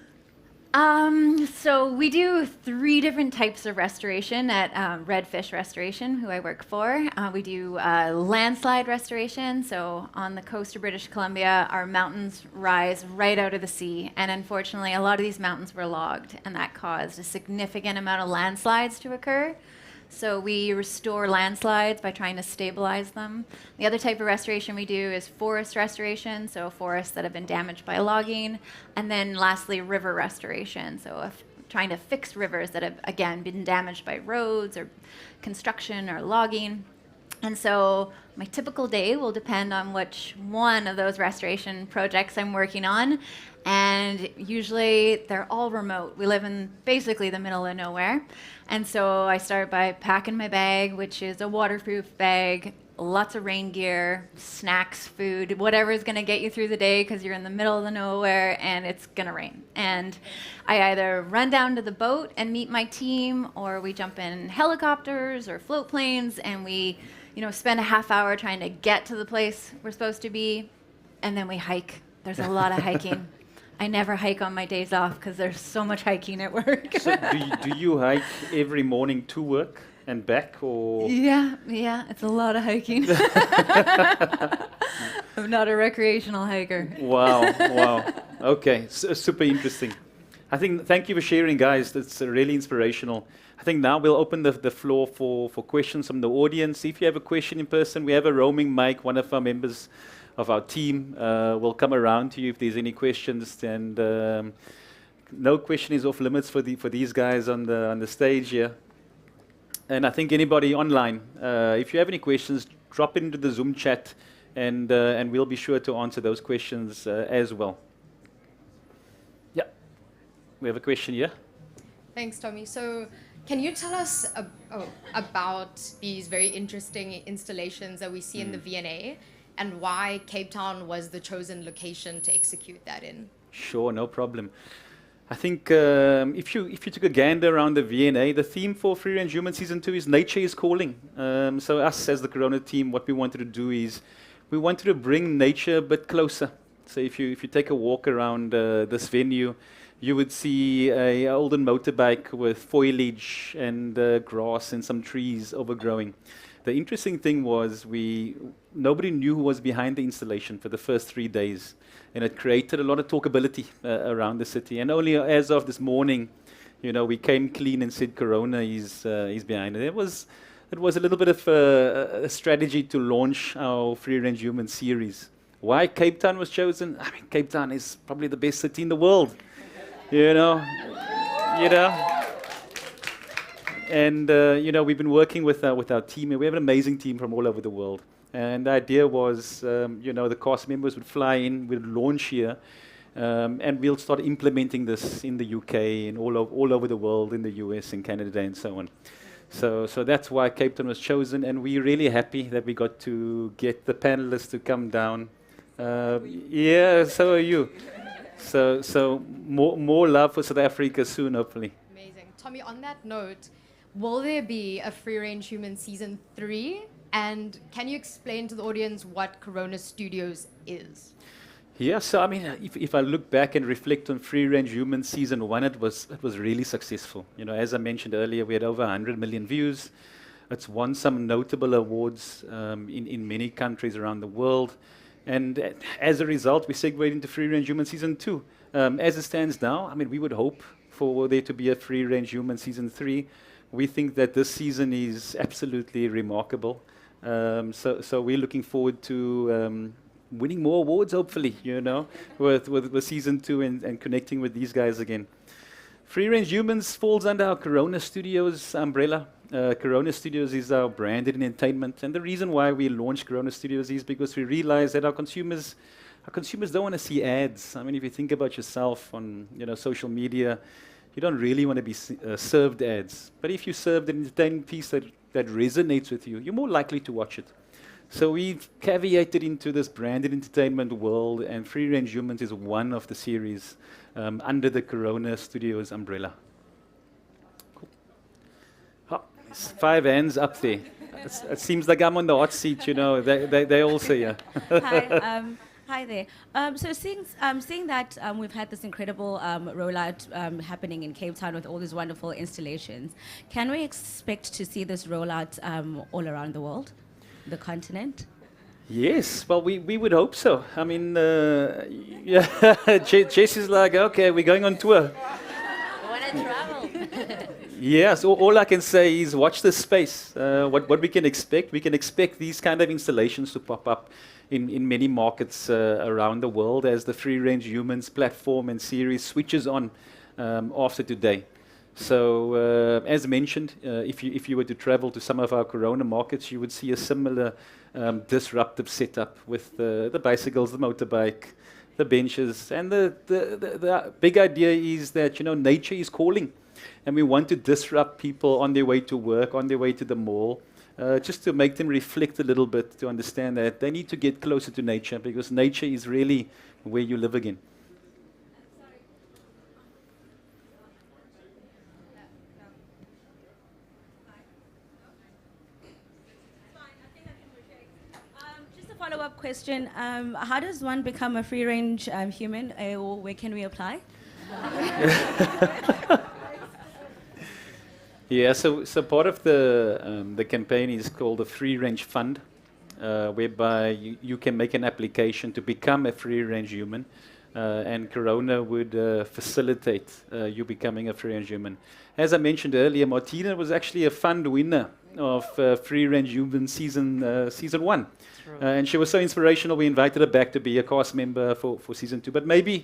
So we do 3 different types of restoration at Redfish Restoration, who I work for. We do landslide restoration. So on the coast of British Columbia, our mountains rise right out of the sea. And unfortunately, a lot of these mountains were logged, and that caused a significant amount of landslides to occur. So we restore landslides by trying to stabilize them. The other type of restoration we do is forest restoration, so forests that have been damaged by logging. And then lastly, river restoration, so trying to fix rivers that have, again, been damaged by roads or construction or logging. And so my typical day will depend on which one of those restoration projects I'm working on. And usually they're all remote. We live in basically the middle of nowhere. And so I start by packing my bag, which is a waterproof bag, lots of rain gear, snacks, food, whatever is going to get you through the day because you're in the middle of the nowhere and it's going to rain. And I either run down to the boat and meet my team, or we jump in helicopters or float planes and we spend a half hour trying to get to the place we're supposed to be, and then we hike. There's a lot of hiking. I never hike on my days off because there's so much hiking at work. So do you hike every morning to work and back, or? Yeah, it's a lot of hiking. I'm not a recreational hiker. Wow. Okay, super interesting. Thank you for sharing, guys. That's really inspirational. I think now we'll open the floor for questions from the audience. If you have a question in person, we have a roaming mic. One of our members of our team will come around to you if there's any questions. And no question is off limits for these guys on the stage here. And I think anybody online, if you have any questions, drop it into the Zoom chat, and we'll be sure to answer those questions as well. Yeah, we have a question here. Thanks, Tommy. So can you tell us about these very interesting installations that we see in the V&A, and why Cape Town was the chosen location to execute that in? Sure, no problem. I think if you took a gander around the V&A, the theme for Free Range Human Season 2 is Nature is Calling. So us as the Corona team, what we wanted to do is we wanted to bring nature a bit closer. So if you take a walk around this venue, you would see an olden motorbike with foliage and grass and some trees overgrowing. The interesting thing was nobody knew who was behind the installation for the first 3 days, and it created a lot of talkability around the city. And only as of this morning, we came clean and said Corona is behind it. It was a little bit of a strategy to launch our Free Range Human series. Why Cape Town was chosen? I mean, Cape Town is probably the best city in the world, you know. And we've been working with our team, and we have an amazing team from all over the world. And the idea was, the cast members would fly in, we'd launch here, and we'll start implementing this in the UK and all over the world, in the US and Canada and so on. So that's why Cape Town was chosen, and we're really happy that we got to get the panelists to come down. Yeah, so are you. So more love for South Africa soon, hopefully. Amazing. Tommy, on that note, will there be a Free Range Human Season 3? And can you explain to the audience what Corona Studios is? Yeah, so I mean, if I look back and reflect on Free Range Human Season 1, it was really successful. As I mentioned earlier, we had over 100 million views. It's won some notable awards in many countries around the world. And as a result, we segued into Free Range Human Season 2. As it stands now, I mean, we would hope for there to be a Free Range Human Season 3. We think that this season is absolutely remarkable. So we're looking forward to winning more awards, hopefully, with Season 2 and connecting with these guys again. Free Range Humans falls under our Corona Studios umbrella. Corona Studios is our branded entertainment, and the reason why we launched Corona Studios is because we realized that our consumers don't want to see ads. I mean, if you think about yourself on social media, you don't really want to be served ads. But if you serve an entertainment piece that resonates with you, you're more likely to watch it. So we've caveated into this branded entertainment world, and Free Range Humans is one of the series under the Corona Studios umbrella. Cool. Oh, there's 5 hands up there. It seems like I'm on the hot seat, They all say, yeah. Hi. Hi there. So seeing that we've had this incredible rollout happening in Cape Town with all these wonderful installations, can we expect to see this rollout all around the world, the continent? Yes, well, we would hope so. I mean, yeah, Jess is like, okay, we're going on tour. I want to travel. Yes, all I can say is watch this space. What we can expect these kind of installations to pop up in many markets around the world as the Free Range Humans platform and series switches on after today. So, as mentioned, if you were to travel to some of our Corona markets, you would see a similar disruptive setup with the bicycles, the motorbike, the benches, and the big idea is that nature is calling, and we want to disrupt people on their way to work, on their way to the mall. Just to make them reflect a little bit, to understand that they need to get closer to nature, because nature is really where you live again. Just a follow-up question. How does one become a free-range human, or where can we apply? Yeah, so part of the campaign is called the Free Range Fund, whereby you can make an application to become a free range human, and Corona would facilitate you becoming a free range human. As I mentioned earlier, Martina was actually a fund winner of Free Range Human season 1, and she was so inspirational. We invited her back to be a cast member for season 2. But maybe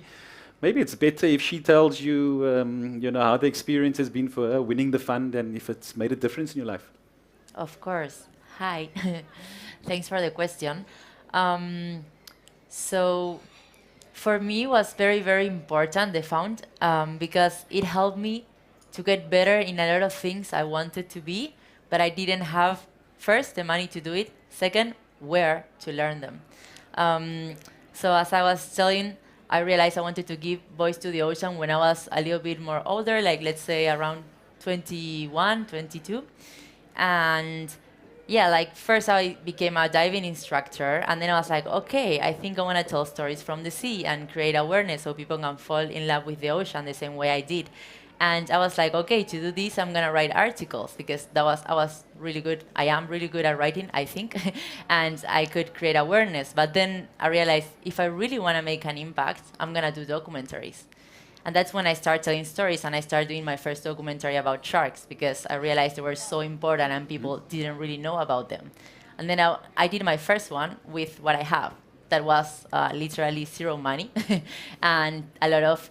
it's better if she tells you, how the experience has been for her winning the fund and if it's made a difference in your life. Of course. Hi. Thanks for the question. So for me, it was very, very important, the fund, because it helped me to get better in a lot of things I wanted to be, but I didn't have, first, the money to do it, second, where to learn them. So as I was telling, I realized I wanted to give voice to the ocean when I was a little bit more older, like let's say around 21, 22. And yeah, like first I became a diving instructor, and then I was like, okay, I think I want to tell stories from the sea and create awareness so people can fall in love with the ocean the same way I did. And I was like, okay, to do this, I'm going to write articles, because I was really good. I am really good at writing, I think, and I could create awareness. But then I realized if I really want to make an impact, I'm going to do documentaries. And that's when I started telling stories and I started doing my first documentary about sharks because I realized they were so important and people didn't really know about them. And then I did my first one with what I have. That was literally zero money and a lot of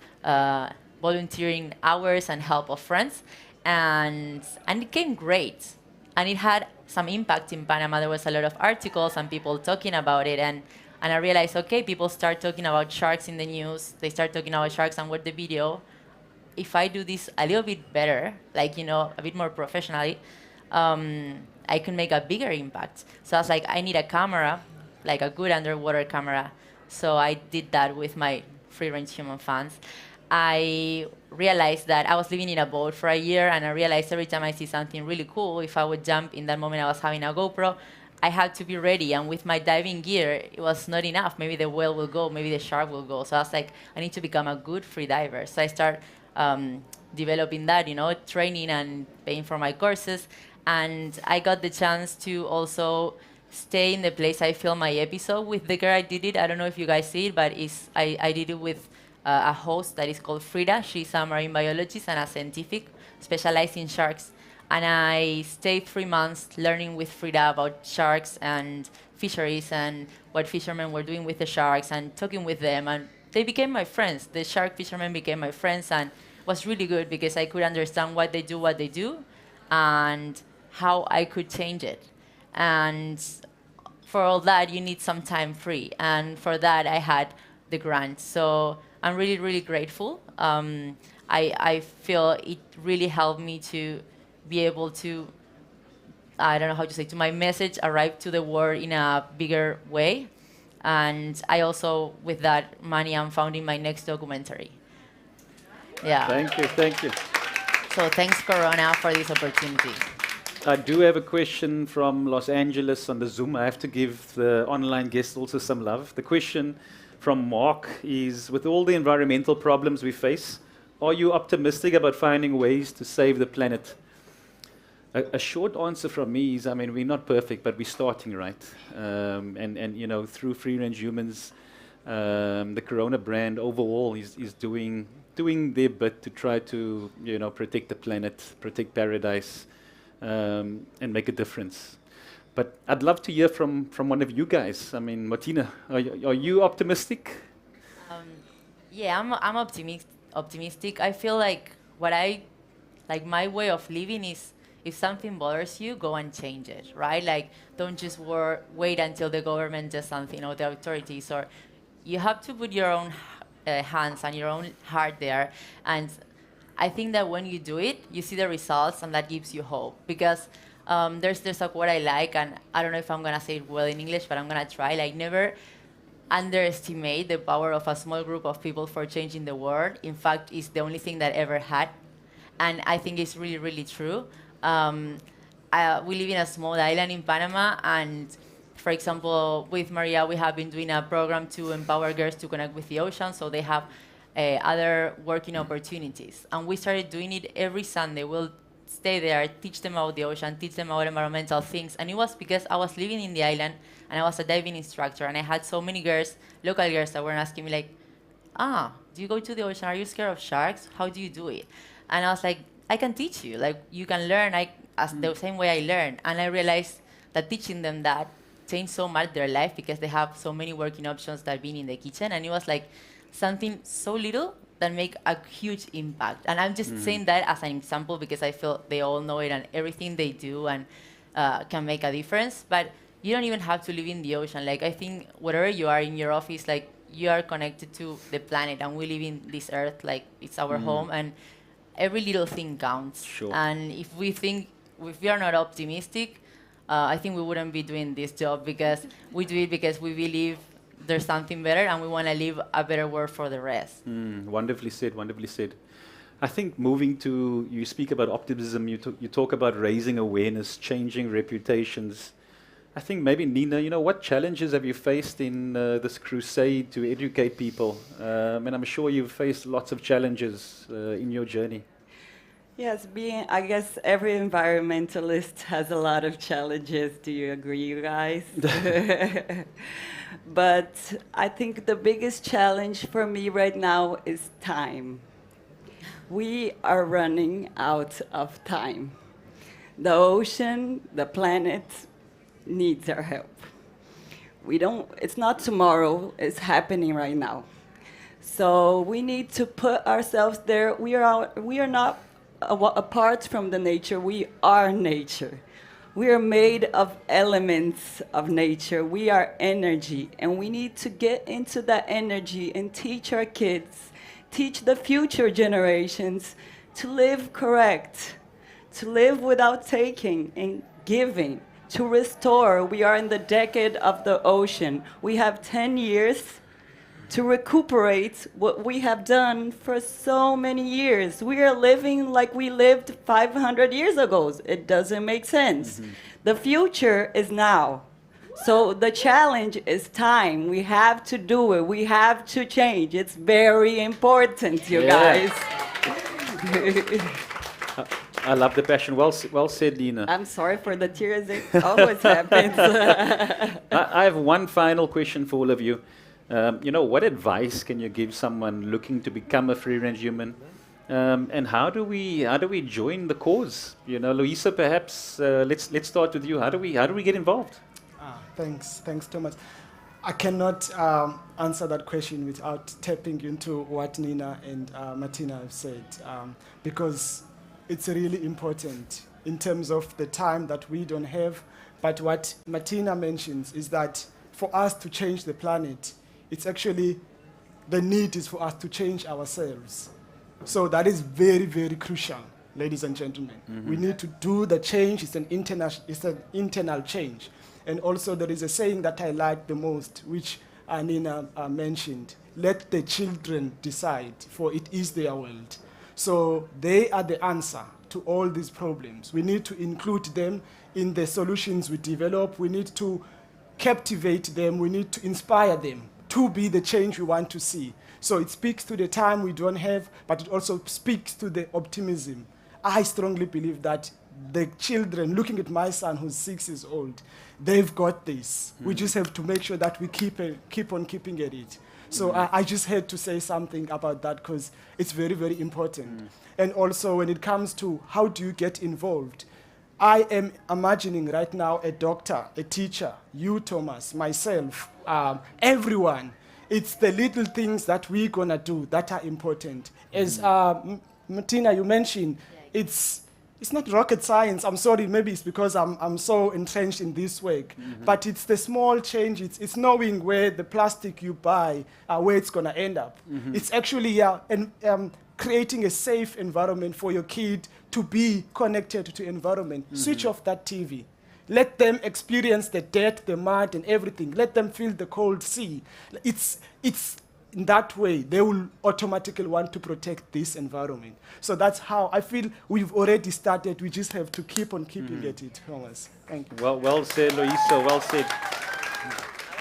volunteering hours and help of friends. And it came great. And it had some impact in Panama. There was a lot of articles and people talking about it. And I realized, okay, people start talking about sharks in the news. They start talking about sharks and watch the video. If I do this a little bit better, like, a bit more professionally, I can make a bigger impact. So I was like, I need a camera, like a good underwater camera. So I did that with my free-range human fans. I realized that I was living in a boat for a year, and I realized every time I see something really cool, if I would jump in that moment I was having a GoPro, I had to be ready. And with my diving gear, it was not enough. Maybe the whale will go, maybe the shark will go. So I was like, I need to become a good free diver. So I started developing that, training and paying for my courses. And I got the chance to also stay in the place I filmed my episode with the girl I did it. I don't know if you guys see it, but I did it with a host that is called Frida. She's a marine biologist and a scientific specialized in sharks. And I stayed 3 months learning with Frida about sharks and fisheries and what fishermen were doing with the sharks and talking with them. And they became my friends. The shark fishermen became my friends, and it was really good because I could understand what they do, and how I could change it. And for all that, you need some time free. And for that, I had the grant. So I'm really, really grateful. I feel it really helped me to be able to, I don't know how to say, to my message arrive to the world in a bigger way. And I also, with that money, I'm founding my next documentary. Yeah. Thank you. So thanks, Corona, for this opportunity. I do have a question from Los Angeles on the Zoom. I have to give the online guests also some love. The question from Mark is, with all the environmental problems we face, are you optimistic about finding ways to save the planet? A short answer from me is, we're not perfect, but we're starting, right? And through Free Range Humans, the Corona brand overall is doing their bit to try to, protect the planet, protect paradise, and make a difference. But I'd love to hear from one of you guys. Martina, are you optimistic? Yeah, I'm optimistic. I feel like my way of living is, if something bothers you, go and change it, right? Like, don't just wait until the government does something or the authorities. Or you have to put your own hands and your own heart there. And I think that when you do it, you see the results, and that gives you hope. Because there's a quote I like, and I don't know if I'm going to say it well in English, but I'm going to try. Like, never underestimate the power of a small group of people for changing the world. In fact, it's the only thing that ever had. And I think it's really, really true. We live in a small island in Panama, and for example, with Maria, we have been doing a program to empower girls to connect with the ocean, so they have other working opportunities. And we started doing it every Sunday. We'll stay there, teach them about the ocean, teach them about environmental things. And it was because I was living in the island, and I was a diving instructor, and I had so many girls, local girls, that were asking me like, do you go to the ocean? Are you scared of sharks? How do you do it? And I was like, I can teach you. Like, you can learn the same way I learned. And I realized that teaching them that changed so much their life, because they have so many working options that being in the kitchen. And it was like something so little that make a huge impact. And I'm just saying that as an example because I feel they all know it, and everything they do and can make a difference. But you don't even have to live in the ocean. Like, I think wherever you are in your office, like, you are connected to the planet, and we live in this earth, like it's our home, and every little thing counts. Sure. And if we are not optimistic, I think we wouldn't be doing this job, because we do it because we believe there's something better, and we want to leave a better world for the rest. Wonderfully said, wonderfully said. I think you speak about optimism, you talk about raising awareness, changing reputations. I think maybe, Nina, what challenges have you faced in this crusade to educate people? And I'm sure you've faced lots of challenges in your journey. Yes, I guess every environmentalist has a lot of challenges. Do you agree, you guys? But I think the biggest challenge for me right now is time. We are running out of time. The ocean, the planet needs our help. It's not tomorrow, it's happening right now. So we need to put ourselves there. We are not apart from the nature, we are nature. We are made of elements of nature. We are energy, and we need to get into that energy and teach our kids, teach the future generations to live correct, to live without taking and giving, to restore. We are in the decade of the ocean. We have 10 years to recuperate what we have done for so many years. We are living like we lived 500 years ago. It doesn't make sense. The future is now. So the challenge is time. We have to do it. We have to change. It's very important, you guys. I love the passion. Well said, Lena. I'm sorry for the tears. It always happens. I have one final question for all of you. What advice can you give someone looking to become a free-range human? And how do we join the cause? Louisa, perhaps let's start with you. How do we get involved? Thanks, Thomas. I cannot answer that question without tapping into what Nina and Martina have said, because it's really important in terms of the time that we don't have. But what Martina mentions is that for us to change the planet, it's actually the need is for us to change ourselves. So that is very, very crucial, ladies and gentlemen. We need to do the change. It's an internal change. And also there is a saying that I like the most, which Nina mentioned. Let the children decide, for it is their world. So they are the answer to all these problems. We need to include them in the solutions we develop. We need to captivate them. We need to inspire them to be the change we want to see. So it speaks to the time we don't have, but it also speaks to the optimism. I strongly believe that the children, looking at my son who's 6 years old, they've got this. We just have to make sure that we keep on keeping at it. So I just had to say something about that because it's very, very important. And also when it comes to how do you get involved, I am imagining right now a doctor, a teacher, you, Thomas, myself, everyone. It's the little things that we're going to do that are important. As Martina, you mentioned, it's not rocket science. I'm sorry, maybe it's because I'm so entrenched in this work. But it's the small change. It's knowing where the plastic you buy, where it's going to end up. It's actually creating a safe environment for your kid to be connected to environment. Switch off that TV. Let them experience the dirt, the mud, and everything. Let them feel the cold sea. It's in that way, they will automatically want to protect this environment. So that's how I feel we've already started. We just have to keep on keeping at it, Thomas. Thank you. Well said, Loisa. Well said.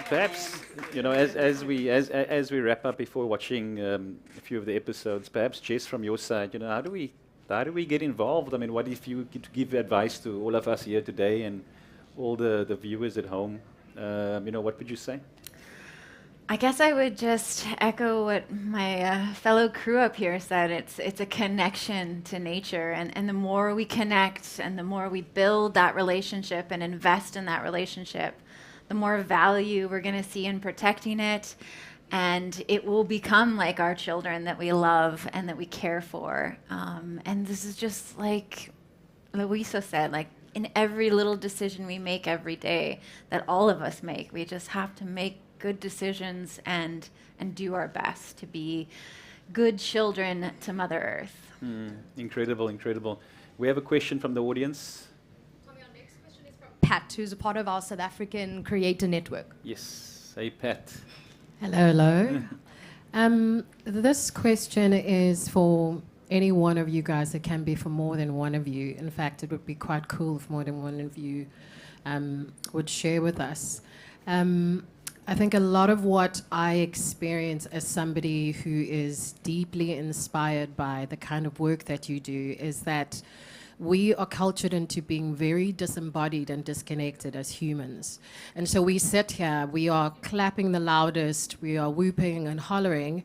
Perhaps, as we wrap up before watching a few of the episodes, perhaps Jess, from your side, how do we get involved? I mean, what if you could give advice to all of us here today and all the viewers at home? What would you say? I guess I would just echo what my fellow crew up here said. It's a connection to nature, and the more we connect and the more we build that relationship and invest in that relationship, the more value we're going to see in protecting it, and it will become like our children that we love and that we care for. And this is just like Louisa said, like in every little decision we make every day that all of us make, we just have to make good decisions and do our best to be good children to Mother Earth. Incredible. We have a question from the audience. Tommy, our next question is from Pat, who's a part of our South African Creator Network. Yes. Hey, Pat. Hello. This question is for any one of you guys. It can be for more than one of you. In fact, it would be quite cool if more than one of you would share with us. I think a lot of what I experience as somebody who is deeply inspired by the kind of work that you do is that we are cultured into being very disembodied and disconnected as humans. And so we sit here, we are clapping the loudest, we are whooping and hollering,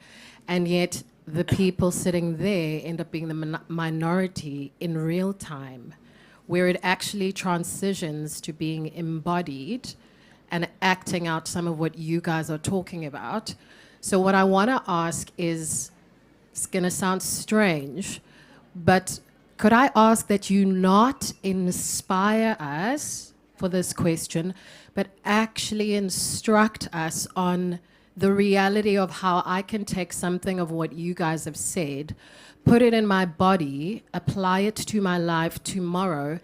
and yet the people sitting there end up being the minority in real time, where it actually transitions to being embodied and acting out some of what you guys are talking about. So what I want to ask is, it's going to sound strange, but could I ask that you not inspire us for this question, but actually instruct us on the reality of how I can take something of what you guys have said, put it in my body, apply it to my life tomorrow,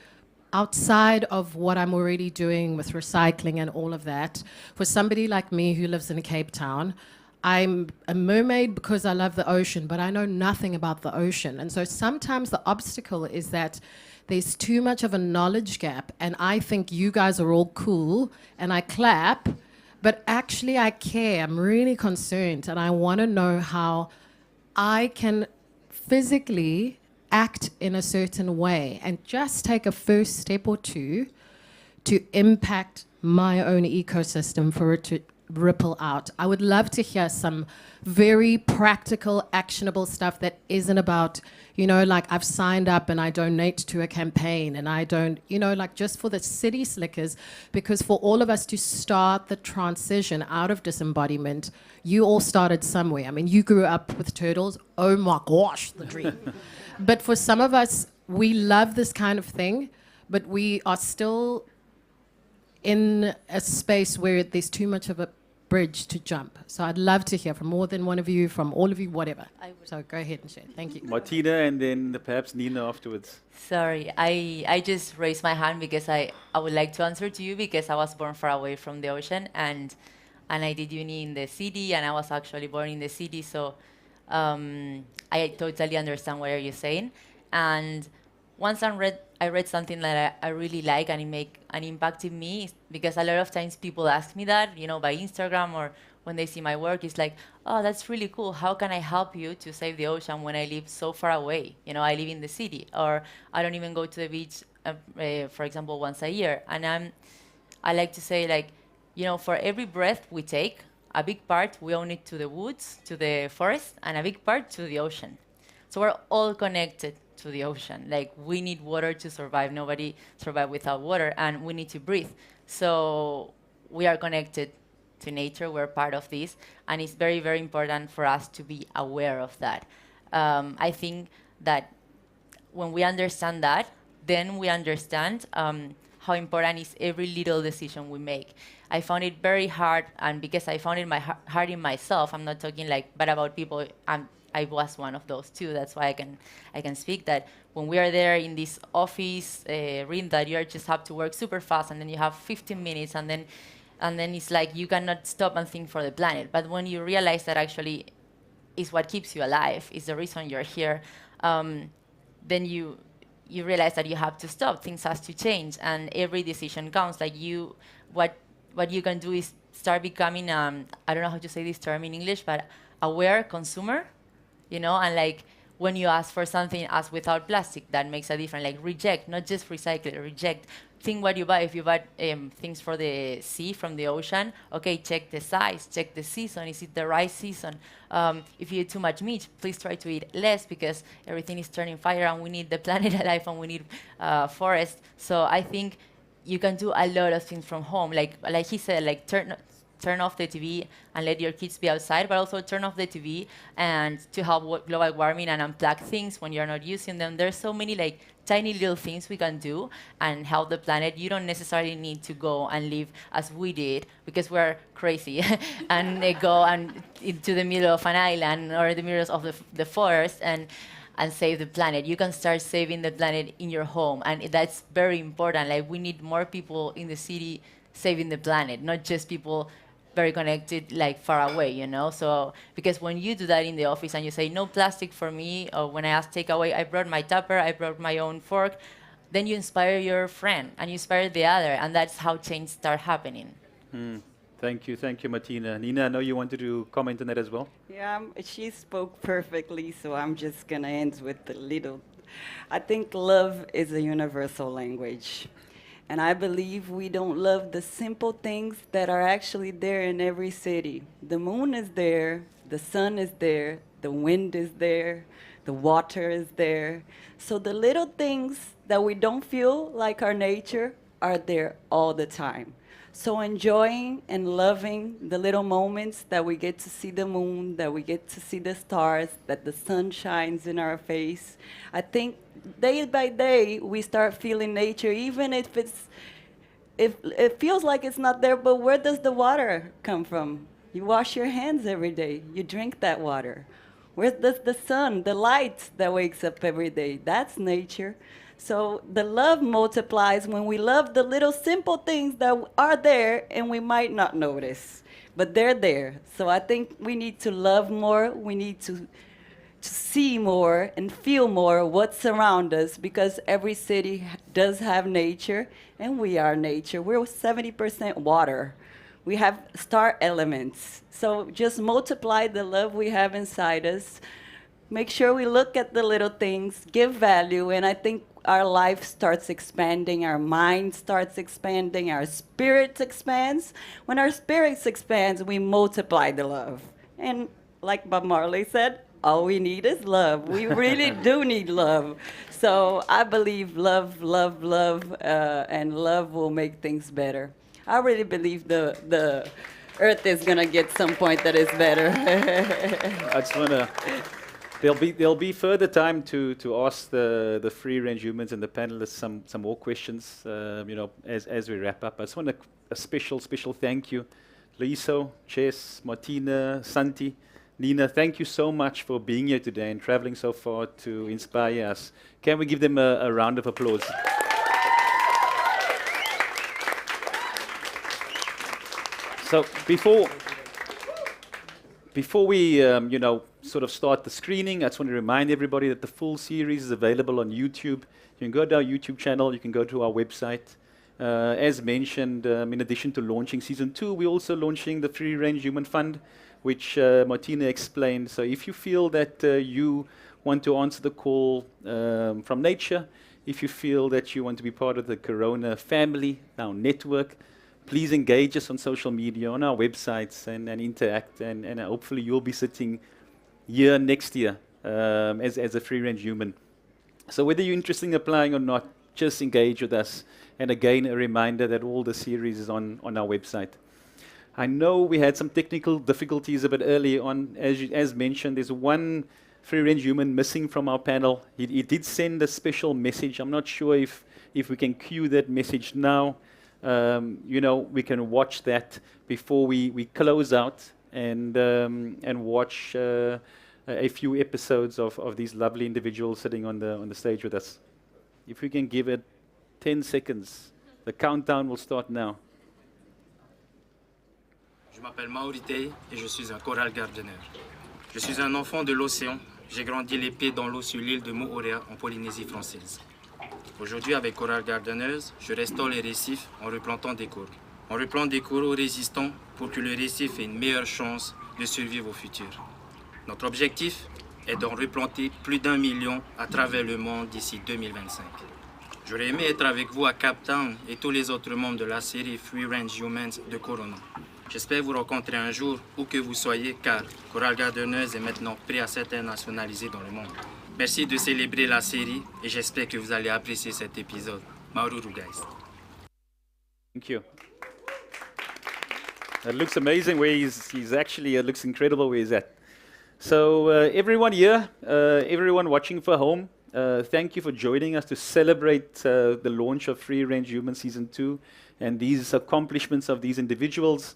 outside of what I'm already doing with recycling and all of that. For somebody like me who lives in Cape Town, I'm a mermaid because I love the ocean, but I know nothing about the ocean. And so sometimes the obstacle is that there's too much of a knowledge gap, and I think you guys are all cool, and I clap, but actually I care. I'm really concerned, and I want to know how I can physically act in a certain way and just take a first step or two to impact my own ecosystem for it to ripple out. I would love to hear some very practical, actionable stuff that isn't about, you know, like I've signed up and I donate to a campaign and I don't, you know, like just for the city slickers, because for all of us to start the transition out of disembodiment, you all started somewhere. I mean, you grew up with turtles. Oh my gosh, the dream. But for some of us, we love this kind of thing, but we are still in a space where there's too much of a bridge to jump. So I'd love to hear from more than one of you, from all of you, whatever. So go ahead and share. Thank you. Martina and then perhaps Nina afterwards. Sorry, I just raised my hand because I would like to answer to you because I was born far away from the ocean and I did uni in the city and I was actually born in the city. So I totally understand what you're saying. And once I read something that I really like and it make an impact in me because a lot of times people ask me that, you know, by Instagram or when they see my work, it's like, oh, that's really cool. How can I help you to save the ocean when I live so far away? You know, I live in the city or I don't even go to the beach, for example, once a year. And I like to say like, you know, for every breath we take, a big part we owe it to the woods, to the forest, and a big part to the ocean. So we're all connected to the ocean. Like we need water to survive. Nobody survives without water, and we need to breathe. So we are connected to nature. We're part of this, and it's very, very important for us to be aware of that. I think that when we understand that, then we understand how important is every little decision we make. I found it very hard, and because I found it hard in myself, I'm not talking like bad about people. I was one of those too. That's why I can speak that when we are there in this office room that you just have to work super fast, and then you have 15 minutes, and then it's like you cannot stop and think for the planet. But when you realize that actually is what keeps you alive, is the reason you're here, then you realize that you have to stop. Things has to change, and every decision counts. Like what you can do is start becoming I don't know how to say this term in English, but aware consumer. You know, and like when you ask for something, ask without plastic. That makes a difference. Like reject, not just recycle, reject. Think what you buy. If you buy things for the sea, from the ocean, okay, check the size, check the season. Is it the right season? If you eat too much meat, please try to eat less because everything is turning fire and we need the planet alive and we need forest. So I think you can do a lot of things from home. Like he said, like turn off the TV and let your kids be outside, but also turn off the TV and to help global warming and unplug things when you're not using them. There's so many like tiny little things we can do and help the planet. You don't necessarily need to go and live as we did because we're crazy and they go and into the middle of an island or the middle of the forest and save the planet. You can start saving the planet in your home, and that's very important. Like we need more people in the city saving the planet, not just people very connected, like far away, you know? So, because when you do that in the office and you say, no plastic for me, or when I ask takeaway, I brought my tupper, I brought my own fork, then you inspire your friend and you inspire the other, and that's how change start happening. Thank you, Martina. Nina, I know you wanted to comment on that as well. Yeah, she spoke perfectly, so I'm just gonna end with a little. I think love is a universal language. And I believe we don't love the simple things that are actually there in every city. The moon is there, the sun is there, the wind is there, the water is there. So the little things that we don't feel like our nature are there all the time. So enjoying and loving the little moments that we get to see the moon, that we get to see the stars, that the sun shines in our face. I think day by day we start feeling nature, even if if it feels like it's not there, but where does the water come from? You wash your hands every day, you drink that water. Where does the sun, the light that wakes up every day? That's nature. So the love multiplies when we love the little simple things that are there and we might not notice, but they're there. So I think we need to love more. We need to see more and feel more what's around us, because every city does have nature and we are nature. We're 70% water. We have star elements. So just multiply the love we have inside us. Make sure we look at the little things, give value, and I think our life starts expanding, our mind starts expanding, our spirit expands. When our spirits expands, we multiply the love. And like Bob Marley said, all we need is love. We really do need love. So I believe love, love, love, and love will make things better. I really believe the earth is gonna get some point that is better. I just wanna. There'll be further time to ask the free range humans and the panelists some more questions. As we wrap up, I just want a special thank you, Liso, Chess, Martina, Santi, Nina. Thank you so much for being here today and traveling so far to inspire us. Can we give them a round of applause? So before we sort of start the screening, I just want to remind everybody that the full series is available on YouTube. You can go to our YouTube channel, you can go to our website. As mentioned, in addition to launching Season 2, we're also launching the Free Range Human Fund, which Martina explained. So if you feel that you want to answer the call from nature, if you feel that you want to be part of the Corona family, our network, please engage us on social media, on our websites, and interact, and hopefully you'll be sitting here next year as a free-range human. So whether you're interested in applying or not, just engage with us. And again, a reminder that all the series is on our website. I know we had some technical difficulties a bit early on. As mentioned, there's one free-range human missing from our panel. He did send a special message. I'm not sure if we can cue that message now. We can watch that before we close out and watch a few episodes of these lovely individuals sitting on the stage with us. If we can give it 10 seconds, the countdown will start now. Je m'appelle Maurité et je suis un coral gardeneur. Je suis un enfant de l'océan. J'ai grandi les pieds dans l'eau sur l'île de Moorea en Polynésie française. Aujourd'hui, avec Coral Gardeneuse, je restaure les récifs en replantant des coraux. On replante des coraux résistants pour que le récif ait une meilleure chance de survivre au futur. Notre objectif est d'en replanter plus d'1 million à travers le monde d'ici 2025. J'aurais aimé être avec vous à Cape Town et tous les autres membres de la série Free Range Humans de Corona. J'espère vous rencontrer un jour où que vous soyez, car Coral Gardeneuse est maintenant prêt à s'internationaliser dans le monde. Merci de célébrer la série et j'espère que vous allez apprécier cet épisode. Maururu, guys. Thank you. It looks amazing where he's actually, it looks incredible where he's at. So everyone here, everyone watching for home, thank you for joining us to celebrate the launch of Free Range Human Season 2 and these accomplishments of these individuals.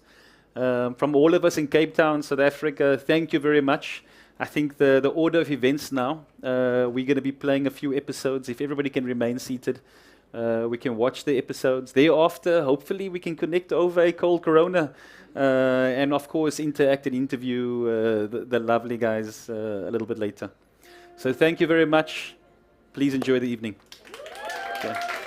From all of us in Cape Town, South Africa, thank you very much. I think the order of events now, we're going to be playing a few episodes. If everybody can remain seated, we can watch the episodes. Thereafter, hopefully we can connect over a cold Corona and, of course, interact and interview the lovely guys a little bit later. So thank you very much. Please enjoy the evening. Okay.